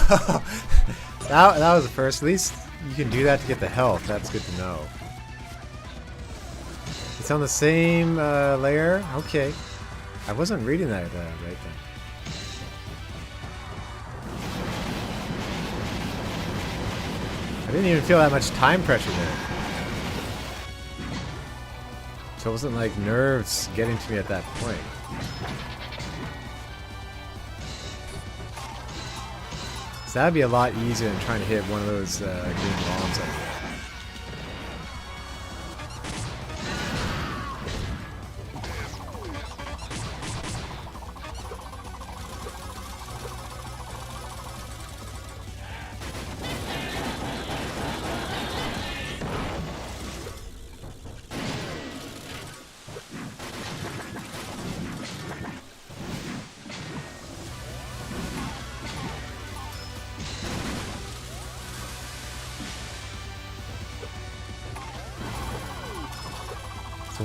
That was the first. At least you can do that to get the health. That's good to know. It's on the same layer. Okay, I wasn't reading that right then. I didn't even feel that much time pressure there. So it wasn't like nerves getting to me at that point. So that'd be a lot easier than trying to hit one of those green bombs like that.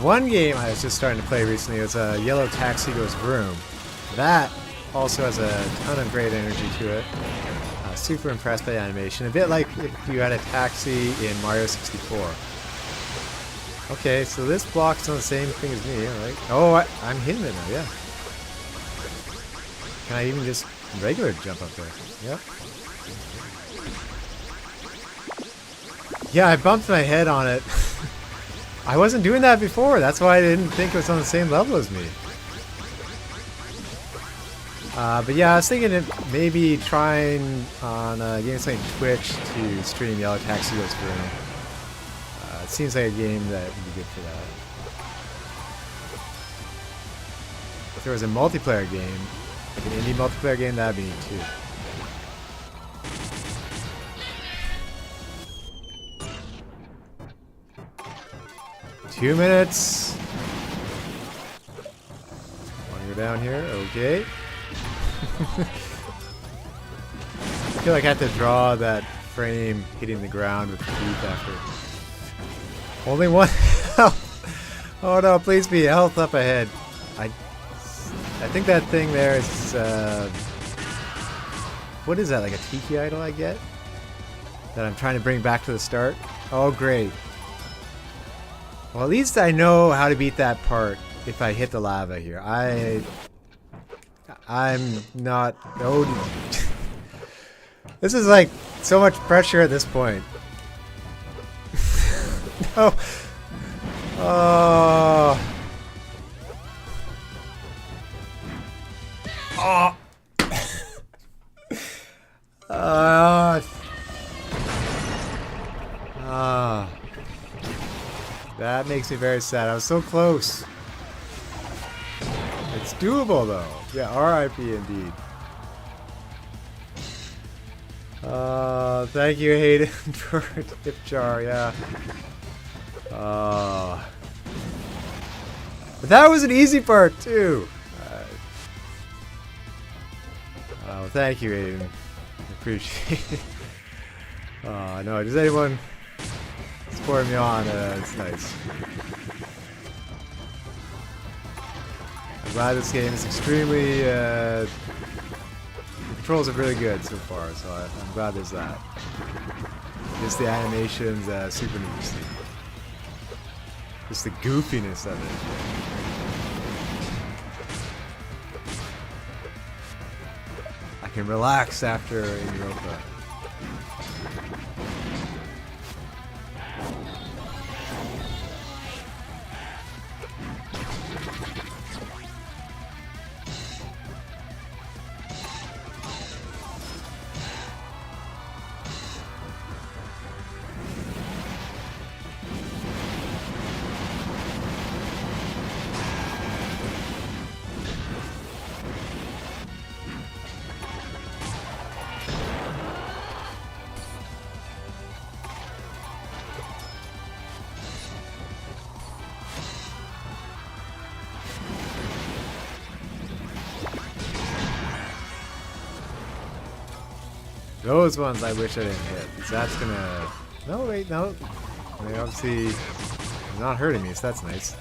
One game I was just starting to play recently was Yellow Taxi Goes Vroom. That also has a ton of great energy to it. Super impressed by the animation. A bit like if you had a taxi in Mario 64. Okay, so this block's on the same thing as me, right? Oh, I'm hitting it now, yeah. Can I even just regular jump up there? Yep. Yeah, I bumped my head on it. I wasn't doing that before. That's why I didn't think it was on the same level as me. But yeah, I was thinking of maybe trying on GameXplain Twitch to stream Yellow Taxi Goes Vroom. It seems like a game that would be good for that. If there was a multiplayer game, like an indie multiplayer game, that'd be neat too. Two minutes. Want to go down here? Okay. I feel like I have to draw that frame hitting the ground with the feet after. Only one health. Oh no, please be health up ahead. I think that thing there is, what is that, like a tiki idol I get? That I'm trying to bring back to the start? Oh great. Well, at least I know how to beat that part if I hit the lava here. I'm not, no. This is like so much pressure at this point. No. Oh. Oh. That makes me very sad. I was so close. It's doable though. Yeah, RIP indeed. Thank you, Hayden, for tip jar, yeah. But that was an easy part too. Oh, thank you, Hayden. Appreciate it. Oh no, does anyone support me on? It's nice. I'm glad this game is extremely, the controls are really good so far, so I'm glad there's that. Just the animations, super neat to see. Just the goofiness of it. I can relax after Europa. Those ones I wish I didn't hit, because that's gonna... No, wait, no. They obviously are not hurting me, so that's nice.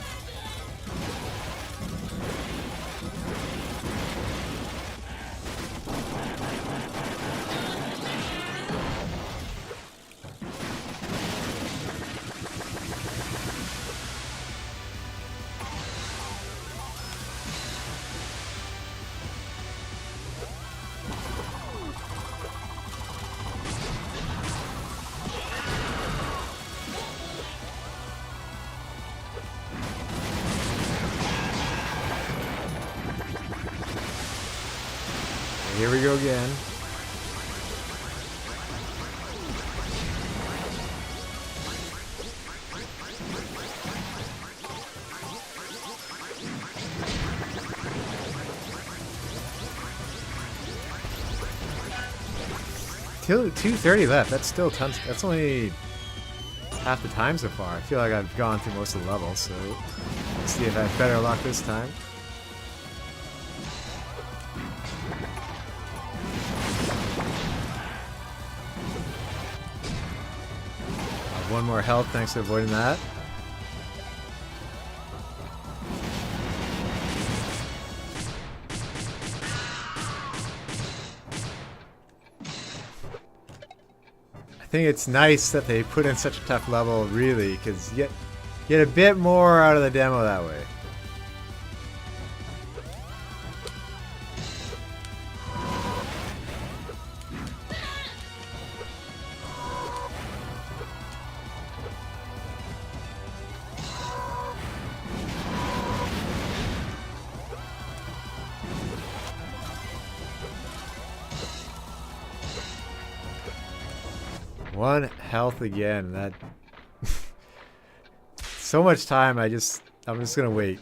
Here we go again. Till 2:30 left. That's still tons. That's only half the time so far. I feel like I've gone through most of the levels, so let's see if I have better luck this time. One more health, thanks for avoiding that. I think it's nice that they put in such a tough level, really, because you get a bit more out of the demo that way. One health again. That so much time. I'm just gonna wait.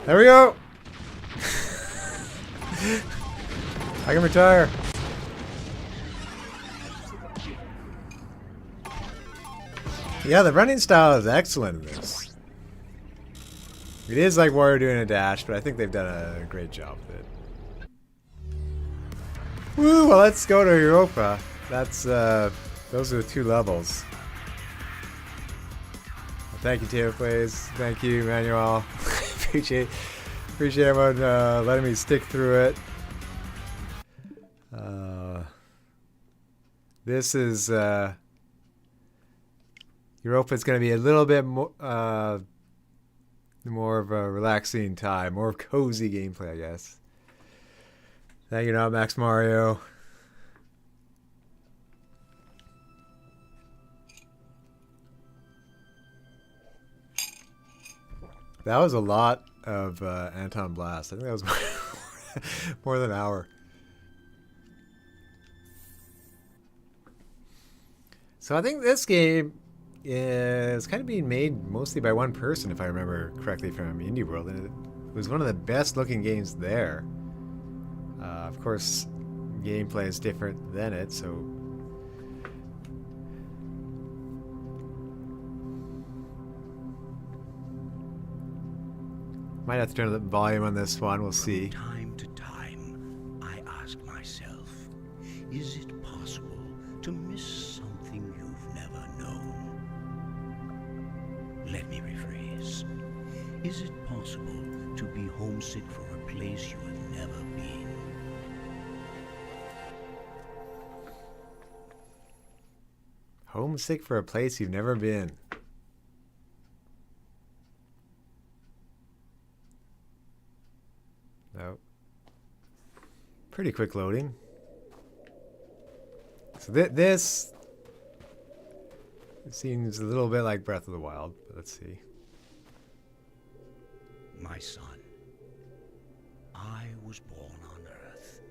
There we go. I can retire. Yeah, the running style is excellent in this. It is like Wario doing a dash, but I think they've done a great job with it. Woo! Well, let's go to Europa. That's those are the 2 levels. Well, thank you, Taylor Plays. Thank you, Manuel. appreciate everyone letting me stick through it. This is Europa is going to be a little bit more of a relaxing time, more cozy gameplay, I guess. Thank you, not Max Mario. That was a lot of AntonBlast. I think that was more than an hour. So I think this game is kind of being made mostly by one person, if I remember correctly, from IndieWorld, and it was one of the best looking games there. Of course, gameplay is different than it, so might have to turn the volume on this one. We'll see. From time to time, I ask myself, is it possible to miss something you've never known? Let me rephrase. Is it possible to be homesick for a place you have never been? Homesick for a place you've never been. No. Pretty quick loading. So this seems a little bit like Breath of the Wild, but let's see. My son, I was born on Earth,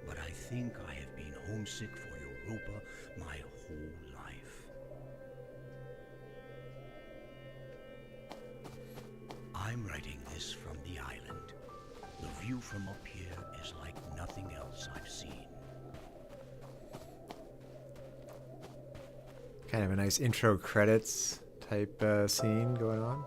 but I think I have been homesick for Europa my whole life. I'm writing this from the island. The view from up here is like nothing else I've seen. Kind of a nice intro credits type scene going on.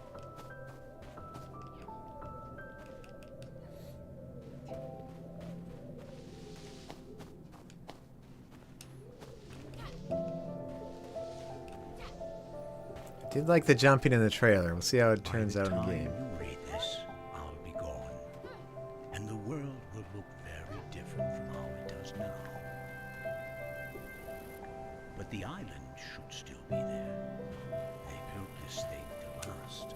I did like the jumping in the trailer. We'll see how it turns out in the game. You read this, I'll be gone, and the world will look very different from how it does now. But the island should still be there. They built this thing to last.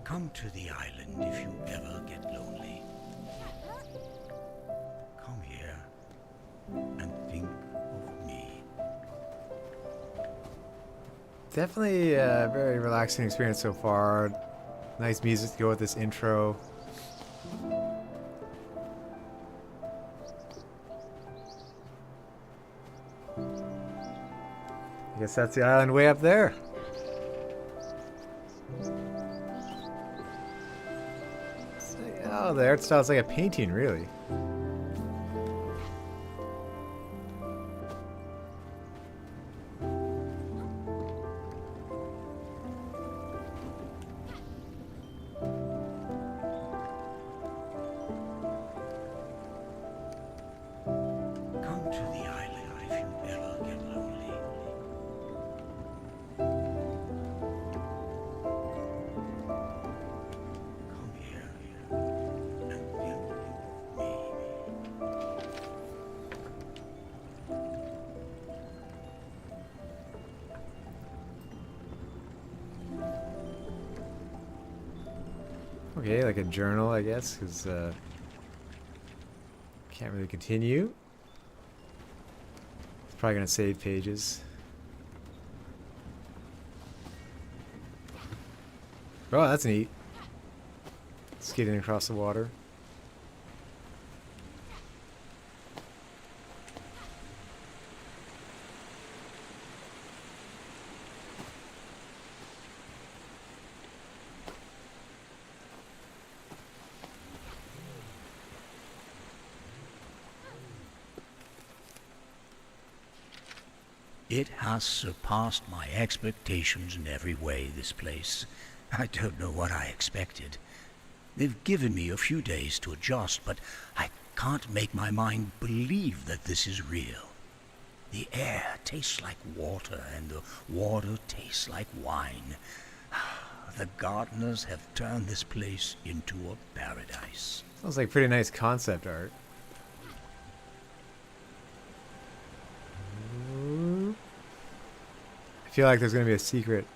Come to the island if you ever get lonely. Come here and think of me. Definitely a very relaxing experience so far. Nice music to go with this intro. I guess that's the island way up there. Oh, the art style's like a painting, really. Come to the island if you ever get lonely. Come here and think of me. Okay, like a journal, I guess, because can't really continue. It's probably gonna save pages. Oh, that's neat. Skating across the water. It has surpassed my expectations in every way, this place. I don't know what I expected. They've given me a few days to adjust, but I can't make my mind believe that this is real. The air tastes like water, and the water tastes like wine. The gardeners have turned this place into a paradise. Sounds like pretty nice concept art. I feel like there's going to be a secret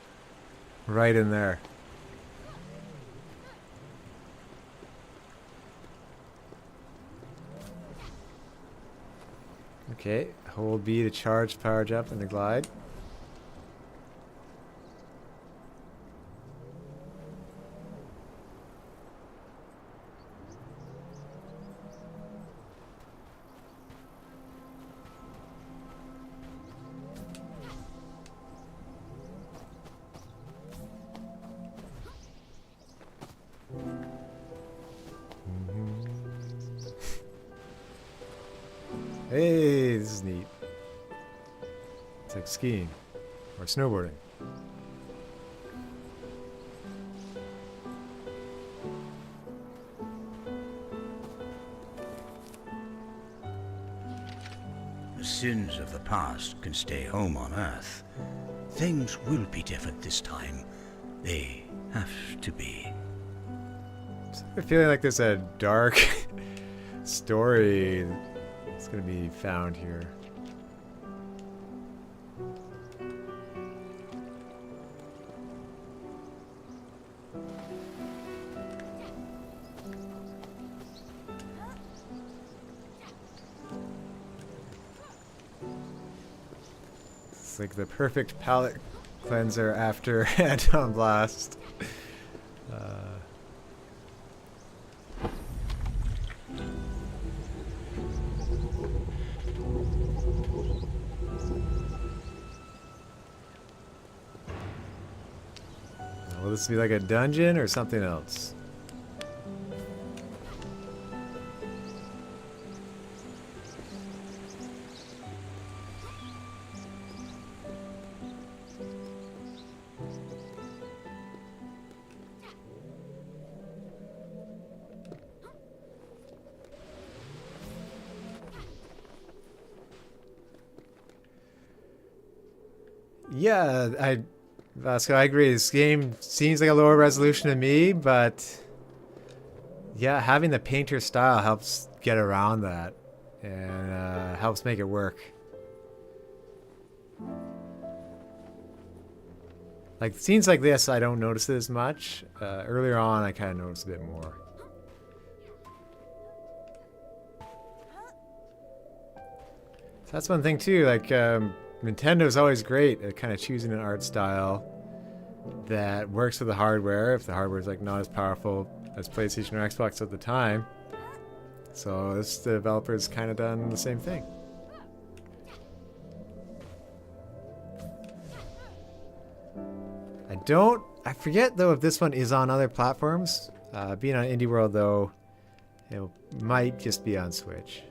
right in there. Okay, hold B to charge, power jump, and the glide. Hey, this is neat. It's like skiing or snowboarding. The sins of the past can stay home on Earth. Things will be different this time. They have to be. I'm feeling like there's a dark story that's going to be found here. It's like the perfect palate cleanser after AntonBlast. Will this be like a dungeon or something else? Yeah, Vasco, I agree. This game seems like a lower resolution to me, but yeah, having the painter style helps get around that and helps make it work. Like scenes like this, I don't notice it as much. Earlier on, I kind of noticed a bit more. So that's one thing too. Like Nintendo's always great at kind of choosing an art style that works with the hardware. If the hardware is like not as powerful as PlayStation or Xbox at the time, so this developer's kind of done the same thing. I forget though if this one is on other platforms. Being on IndieWorld though, it might just be on Switch.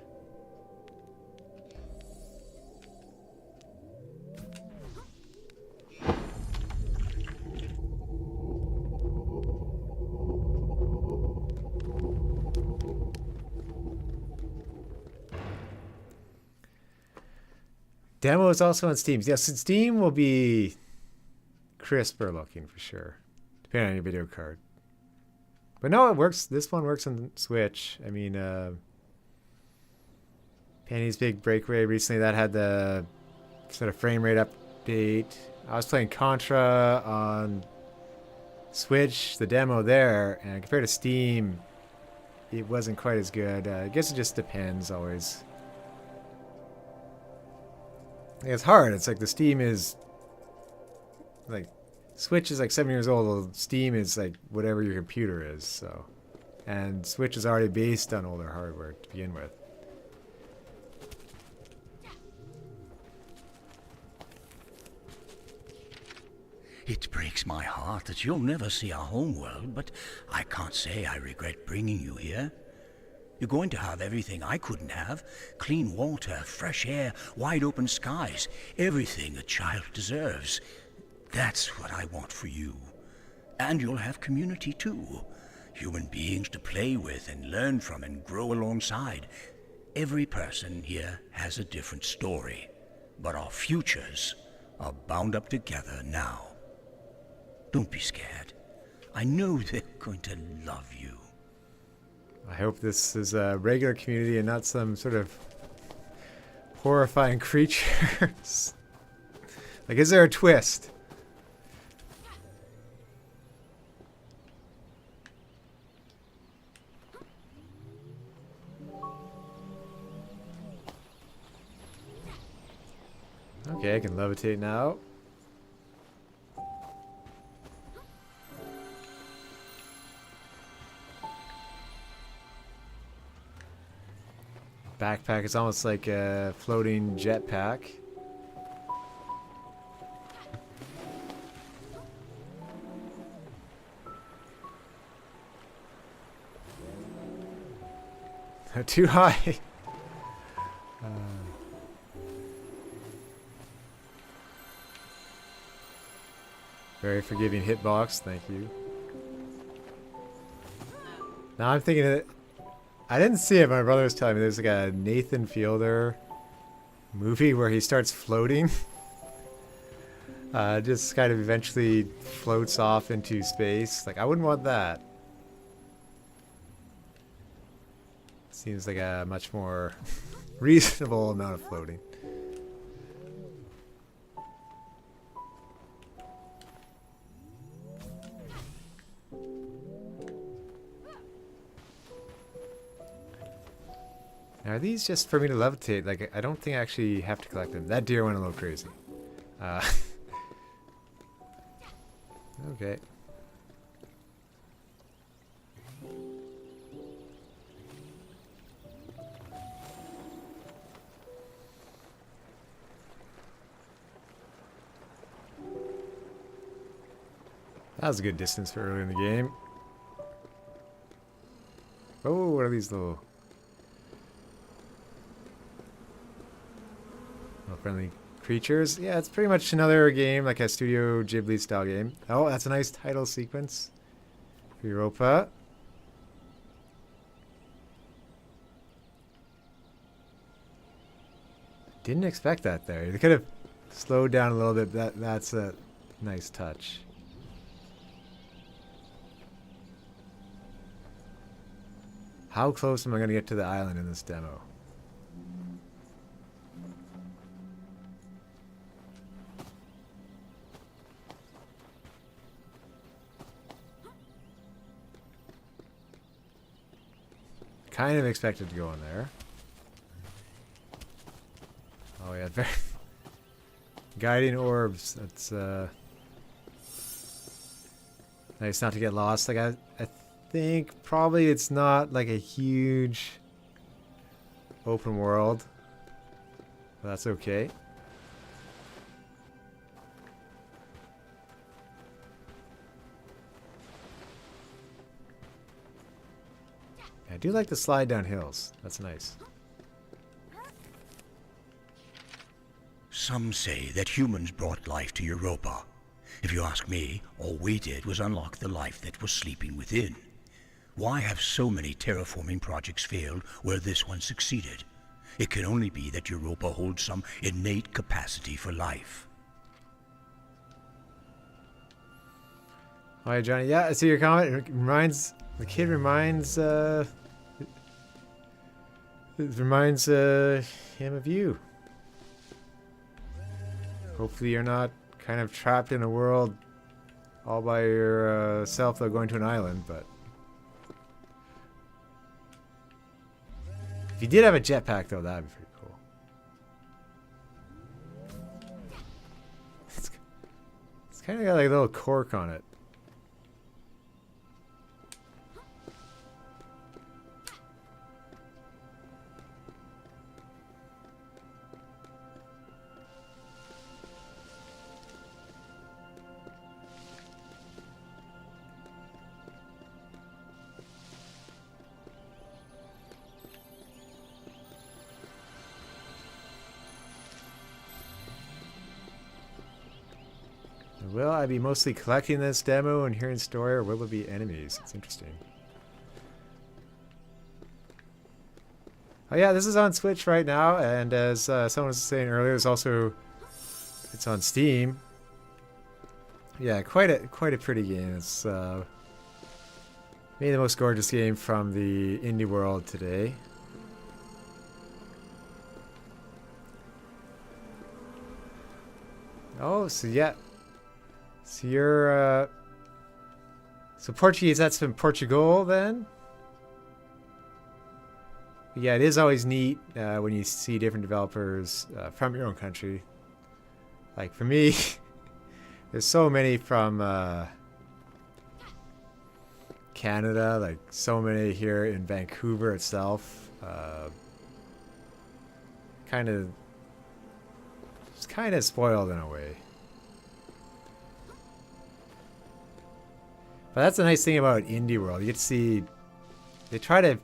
Demo is also on Steam. Yes, Steam will be crisper looking for sure, depending on your video card. But no, it works. This one works on Switch. I mean, Penny's Big Breakaway recently, that had the sort of frame rate update. I was playing Contra on Switch, the demo there, and compared to Steam, it wasn't quite as good. I guess it just depends always. It's hard. It's like the Steam is like Switch is like 7 years old. Steam is like whatever your computer is. So, and Switch is already based on older hardware to begin with. It breaks my heart that you'll never see our homeworld, but I can't say I regret bringing you here. You're going to have everything I couldn't have. Clean water, fresh air, wide open skies. Everything a child deserves. That's what I want for you. And you'll have community too. Human beings to play with and learn from and grow alongside. Every person here has a different story. But our futures are bound up together now. Don't be scared. I know they're going to love you. I hope this is a regular community and not some sort of horrifying creatures. Like, is there a twist? Okay, I can levitate now. Backpack is almost like a floating jetpack. Too high. Very forgiving hitbox, thank you. Now I'm thinking that I didn't see it, but my brother was telling me there's like a Nathan Fielder movie where he starts floating. Just kind of eventually floats off into space. Like, I wouldn't want that. Seems like a much more reasonable amount of floating. Now, are these just for me to levitate? Like, I don't think I actually have to collect them. That deer went a little crazy. Okay. That was a good distance for early in the game. Oh, what are these little friendly creatures? Yeah, it's pretty much another game, like a Studio Ghibli style game. Oh, that's a nice title sequence for Europa. Didn't expect that there. They could have slowed down a little bit. That's a nice touch. How close am I going to get to the island in this demo? Kind of expected to go in there. Oh yeah, very guiding orbs. That's nice not to get lost. Like I think probably it's not like a huge open world. But that's okay. I do like the slide down hills. That's nice. Some say that humans brought life to Europa. If you ask me, all we did was unlock the life that was sleeping within. Why have so many terraforming projects failed where this one succeeded? It can only be that Europa holds some innate capacity for life. Alright, Johnny. Yeah, I see your comment. The kid reminds him of you. Hopefully you're not kind of trapped in a world all by yourself, though, going to an island, but if you did have a jetpack, though, that'd be pretty cool. It's kind of got like a little cork on it. Will I be mostly collecting this demo and hearing story, or will it be enemies? It's interesting. Oh yeah, this is on Switch right now, and as someone was saying earlier, it's on Steam. Yeah, quite a pretty game. It's maybe the most gorgeous game from the IndieWorld today. Oh, so yeah. So you're so Portuguese, that's from Portugal then? Yeah, it is always neat when you see different developers from your own country. Like for me, there's so many from Canada, like so many here in Vancouver itself. It's kind of spoiled in a way. But that's the nice thing about IndieWorld. You get to see, they try to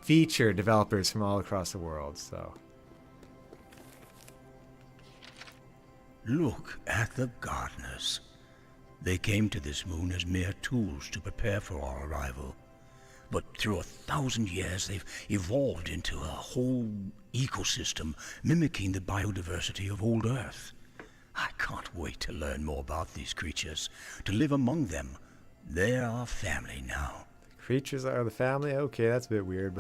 feature developers from all across the world, so. Look at the gardeners. They came to this moon as mere tools to prepare for our arrival. But through 1,000 years, they've evolved into a whole ecosystem mimicking the biodiversity of old Earth. I can't wait to learn more about these creatures, to live among them. They're our family now. Creatures are the family? Okay, that's a bit weird.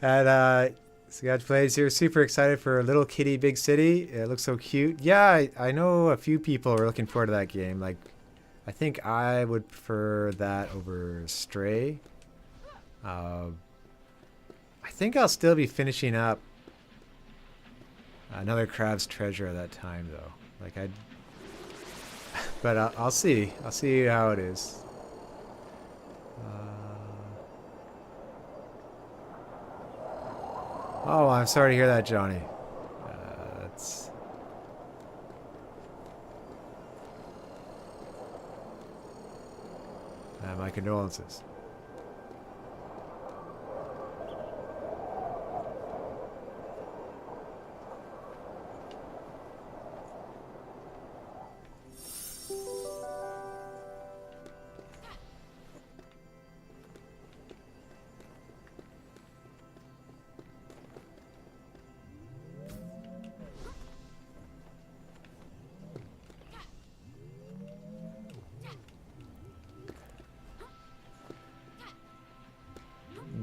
And Scotch Plays here, super excited for Little Kitty Big City. It looks so cute. Yeah, I know a few people are looking forward to that game. Like, I think I would prefer that over Stray. I think I'll still be finishing up another Crab's Treasure at that time, though. Like but I'll see. I'll see how it is. Oh, I'm sorry to hear that, Johnny. That's... my condolences.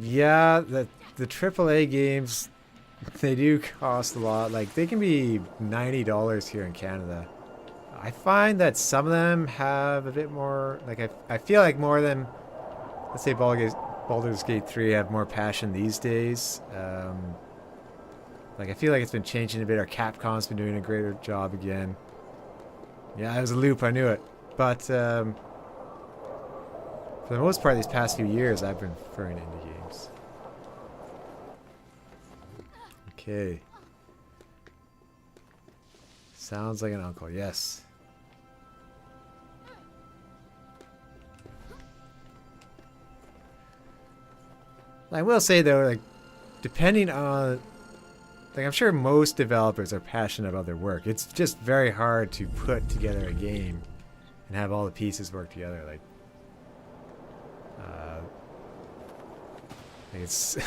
Yeah, the AAA games, they do cost a lot. Like, they can be $90 here in Canada. I find that some of them have a bit more, like, I feel like more of them, let's say Baldur's Gate 3 have more passion these days. Like, I feel like it's been changing a bit. Our Capcom's been doing a greater job again. Yeah, it was a loop, I knew it. But, for the most part, these past few years, I've been preferring indie games. Okay. Sounds like an uncle, yes. I will say though, like, depending on, like, I'm sure most developers are passionate about their work. It's just very hard to put together a game and have all the pieces work together. Like, it's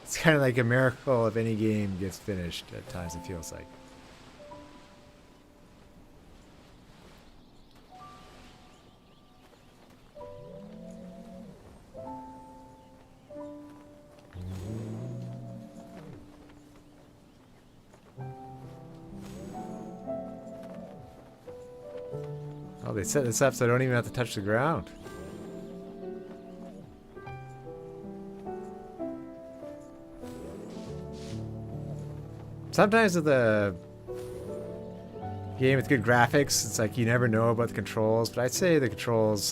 it's kind of like a miracle if any game gets finished at times, it feels like. Oh, they set this up so I don't even have to touch the ground. Sometimes with a game with good graphics, it's like you never know about the controls, but I'd say the controls,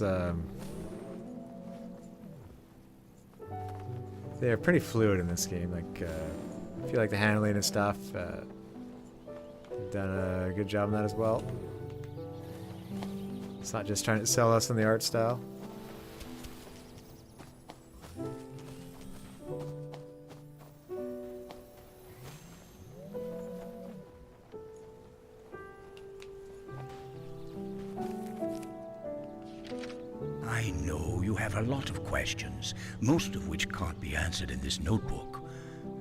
they're pretty fluid in this game. Like, I feel like the handling and stuff, they've done a good job on that as well. It's not just trying to sell us on the art style. a lot of questions, most of which can't be answered in this notebook.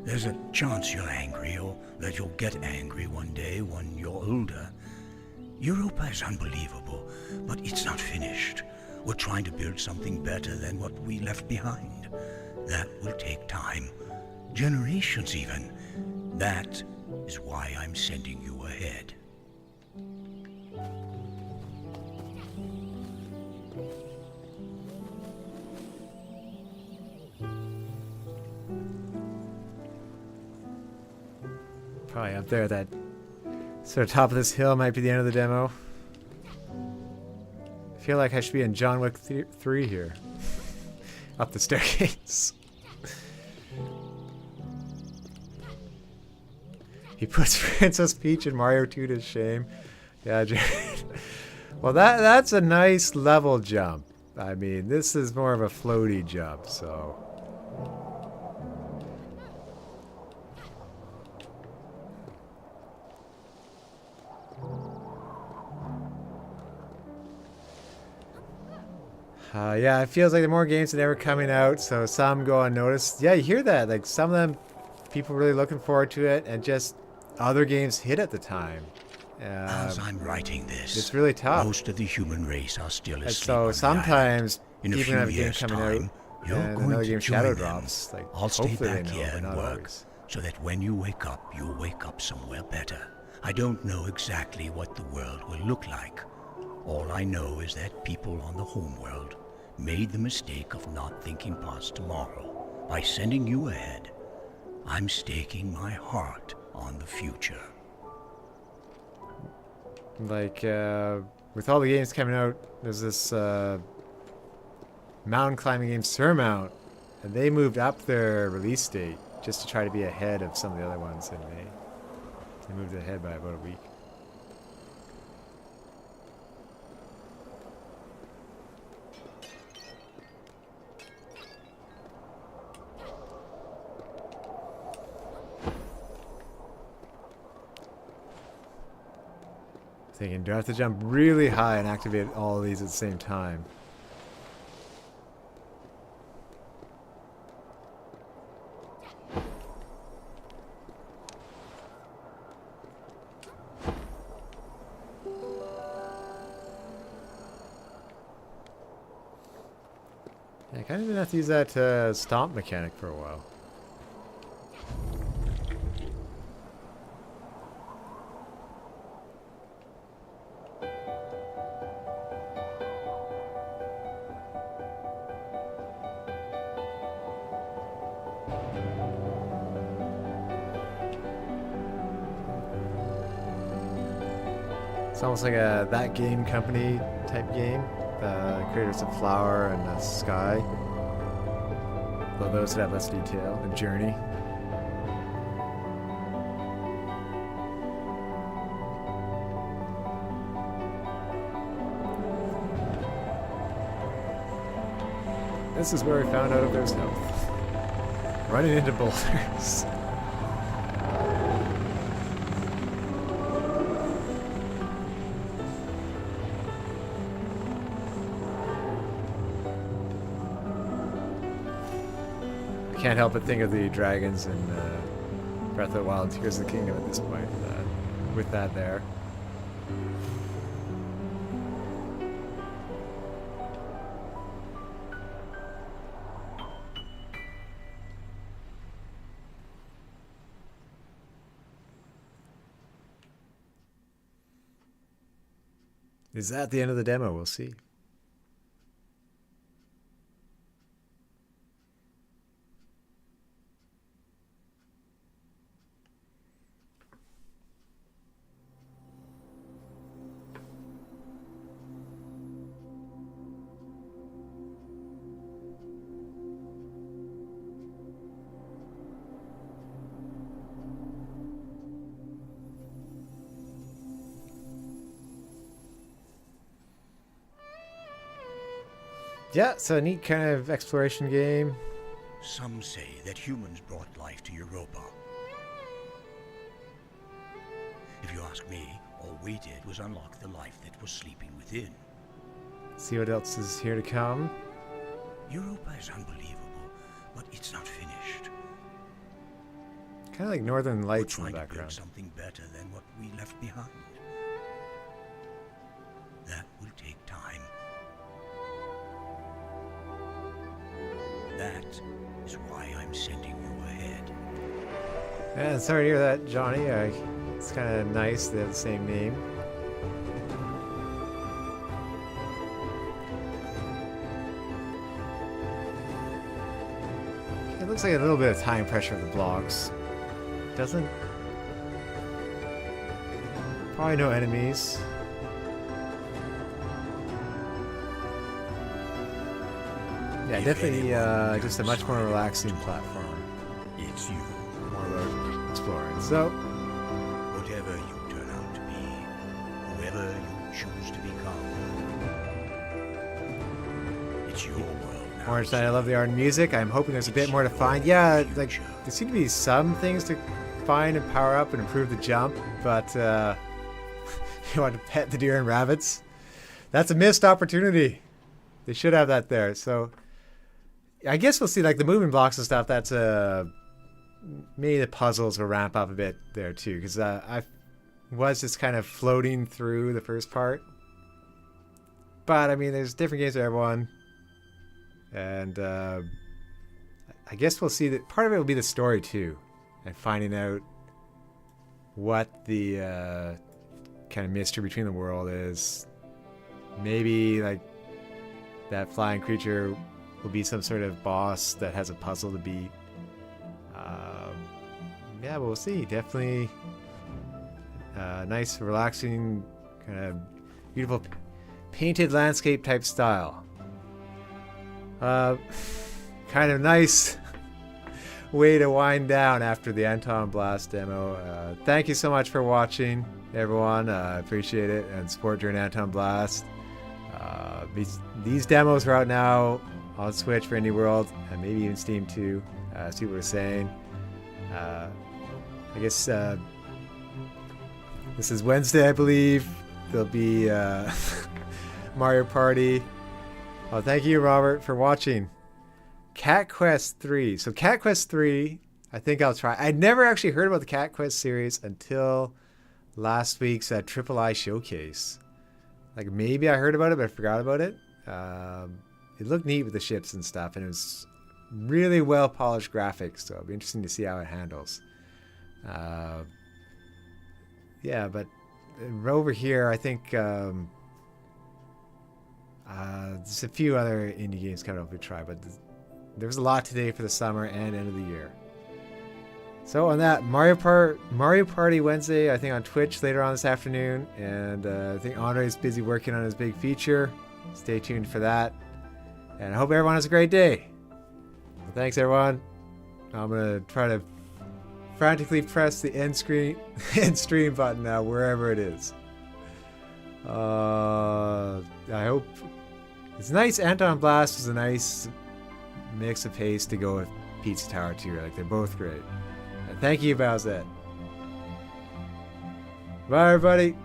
There's a chance you're angry, or that you'll get angry one day when you're older. Europa is unbelievable, but it's not finished. We're trying to build something better than what we left behind. That will take time. Generations even. That is why I'm sending you ahead. Probably up there, that sort of top of this hill might be the end of the demo. I feel like I should be in John Wick 3 here. Up the staircase. He puts Princess Peach and Mario 2 to shame. Yeah, Jared. Well, that's a nice level jump. I mean, this is more of a floaty jump, so... yeah, it feels like the more games that are coming out, so some go unnoticed. Yeah, you hear that. Like, some of them, people really looking forward to it, and just other games hit at the time. As I'm writing this, it's really tough. Most of the human race are still asleep. And so on the sometimes, in a even few have a game years' coming time, out, you're and going another to game join shadow them. drops. Like, I'll stay hopefully back they know, here but and not work, always. so that when you wake up, you'll wake up somewhere better. I don't know exactly what the world will look like. All I know is that people on the homeworld made the mistake of not thinking past tomorrow. By sending you ahead, I'm staking my heart on the future. Like, with all the games coming out, there's this mountain climbing game, Surmount, and they moved up their release date just to try to be ahead of some of the other ones in May. They moved it ahead by about a week. Thinking, do I have to jump really high and activate all of these at the same time? Yeah, I kind of didn't have to use that stomp mechanic for a while. It's almost like a That Game Company type game. The creators of Flower and Sky. Though those that have less detail. And Journey. This is where we found out if there's health. Running into boulders. Can't help but think of the dragons in Breath of the Wild and Tears of the Kingdom at this point, with that there. Is that the end of the demo? We'll see. Yeah, so a neat kind of exploration game. Some say that humans brought life to Europa. If you ask me, all we did was unlock the life that was sleeping within. See what else is here to come. Europa is unbelievable, but it's not finished. Kind of like Northern We're Lights in the trying to build background. something better than what we left behind. That will take time. That is why I'm sending you ahead. Yeah, sorry to hear that, Johnny. It's kind of nice they have the same name. It looks like a little bit of time pressure of the blocks. Doesn't? Probably no enemies. Yeah, definitely just a much more relaxing platform. It's you. More about exploring. So, Whatever you turn out to be, whoever you choose to become, it's your world now. Orange Knight, I love the art and music. I'm hoping there's a bit more to find. Yeah, like, there seem to be some things to find and power up and improve the jump, but you want to pet the deer and rabbits? That's a missed opportunity. They should have that there. So, I guess we'll see, like, the moving blocks and stuff, that's maybe the puzzles will ramp up a bit there too, because I was just kind of floating through the first part. But, I mean, there's different games for everyone. And I guess we'll see that part of it will be the story too, and finding out what the kind of mystery between the world is. Maybe, like, that flying creature will be some sort of boss that has a puzzle to beat. Yeah, we'll see. Definitely nice, relaxing, kind of beautiful painted landscape type style. Kind of nice way to wind down after the AntonBlast demo. Thank you so much for watching, everyone. I appreciate it, and support during AntonBlast. These demos are out now on Switch for IndieWorld, and maybe even Steam too. See what we're saying. I guess this is Wednesday, I believe. There'll be Mario Party. Oh, thank you, Robert, for watching. Cat Quest 3. So Cat Quest 3, I think I'll try. I'd never actually heard about the Cat Quest series until last week's Triple I showcase. Like, maybe I heard about it, but I forgot about it. It looked neat with the ships and stuff, and it was really well polished graphics, so it'll be interesting to see how it handles. Yeah, but over here, I think there's a few other indie games coming up to try, but there's a lot today for the summer and end of the year. So on that, Mario Party Wednesday, I think on Twitch later on this afternoon, and I think Andre's busy working on his big feature. Stay tuned for that, and I hope everyone has a great day. Well, thanks, everyone. I'm gonna try to frantically press the end stream button now, wherever it is. I hope it's nice. AntonBlast was a nice mix of pace to go with Pizza Tower 2. Like, they're both great. And thank you, Bowsette. Bye, everybody.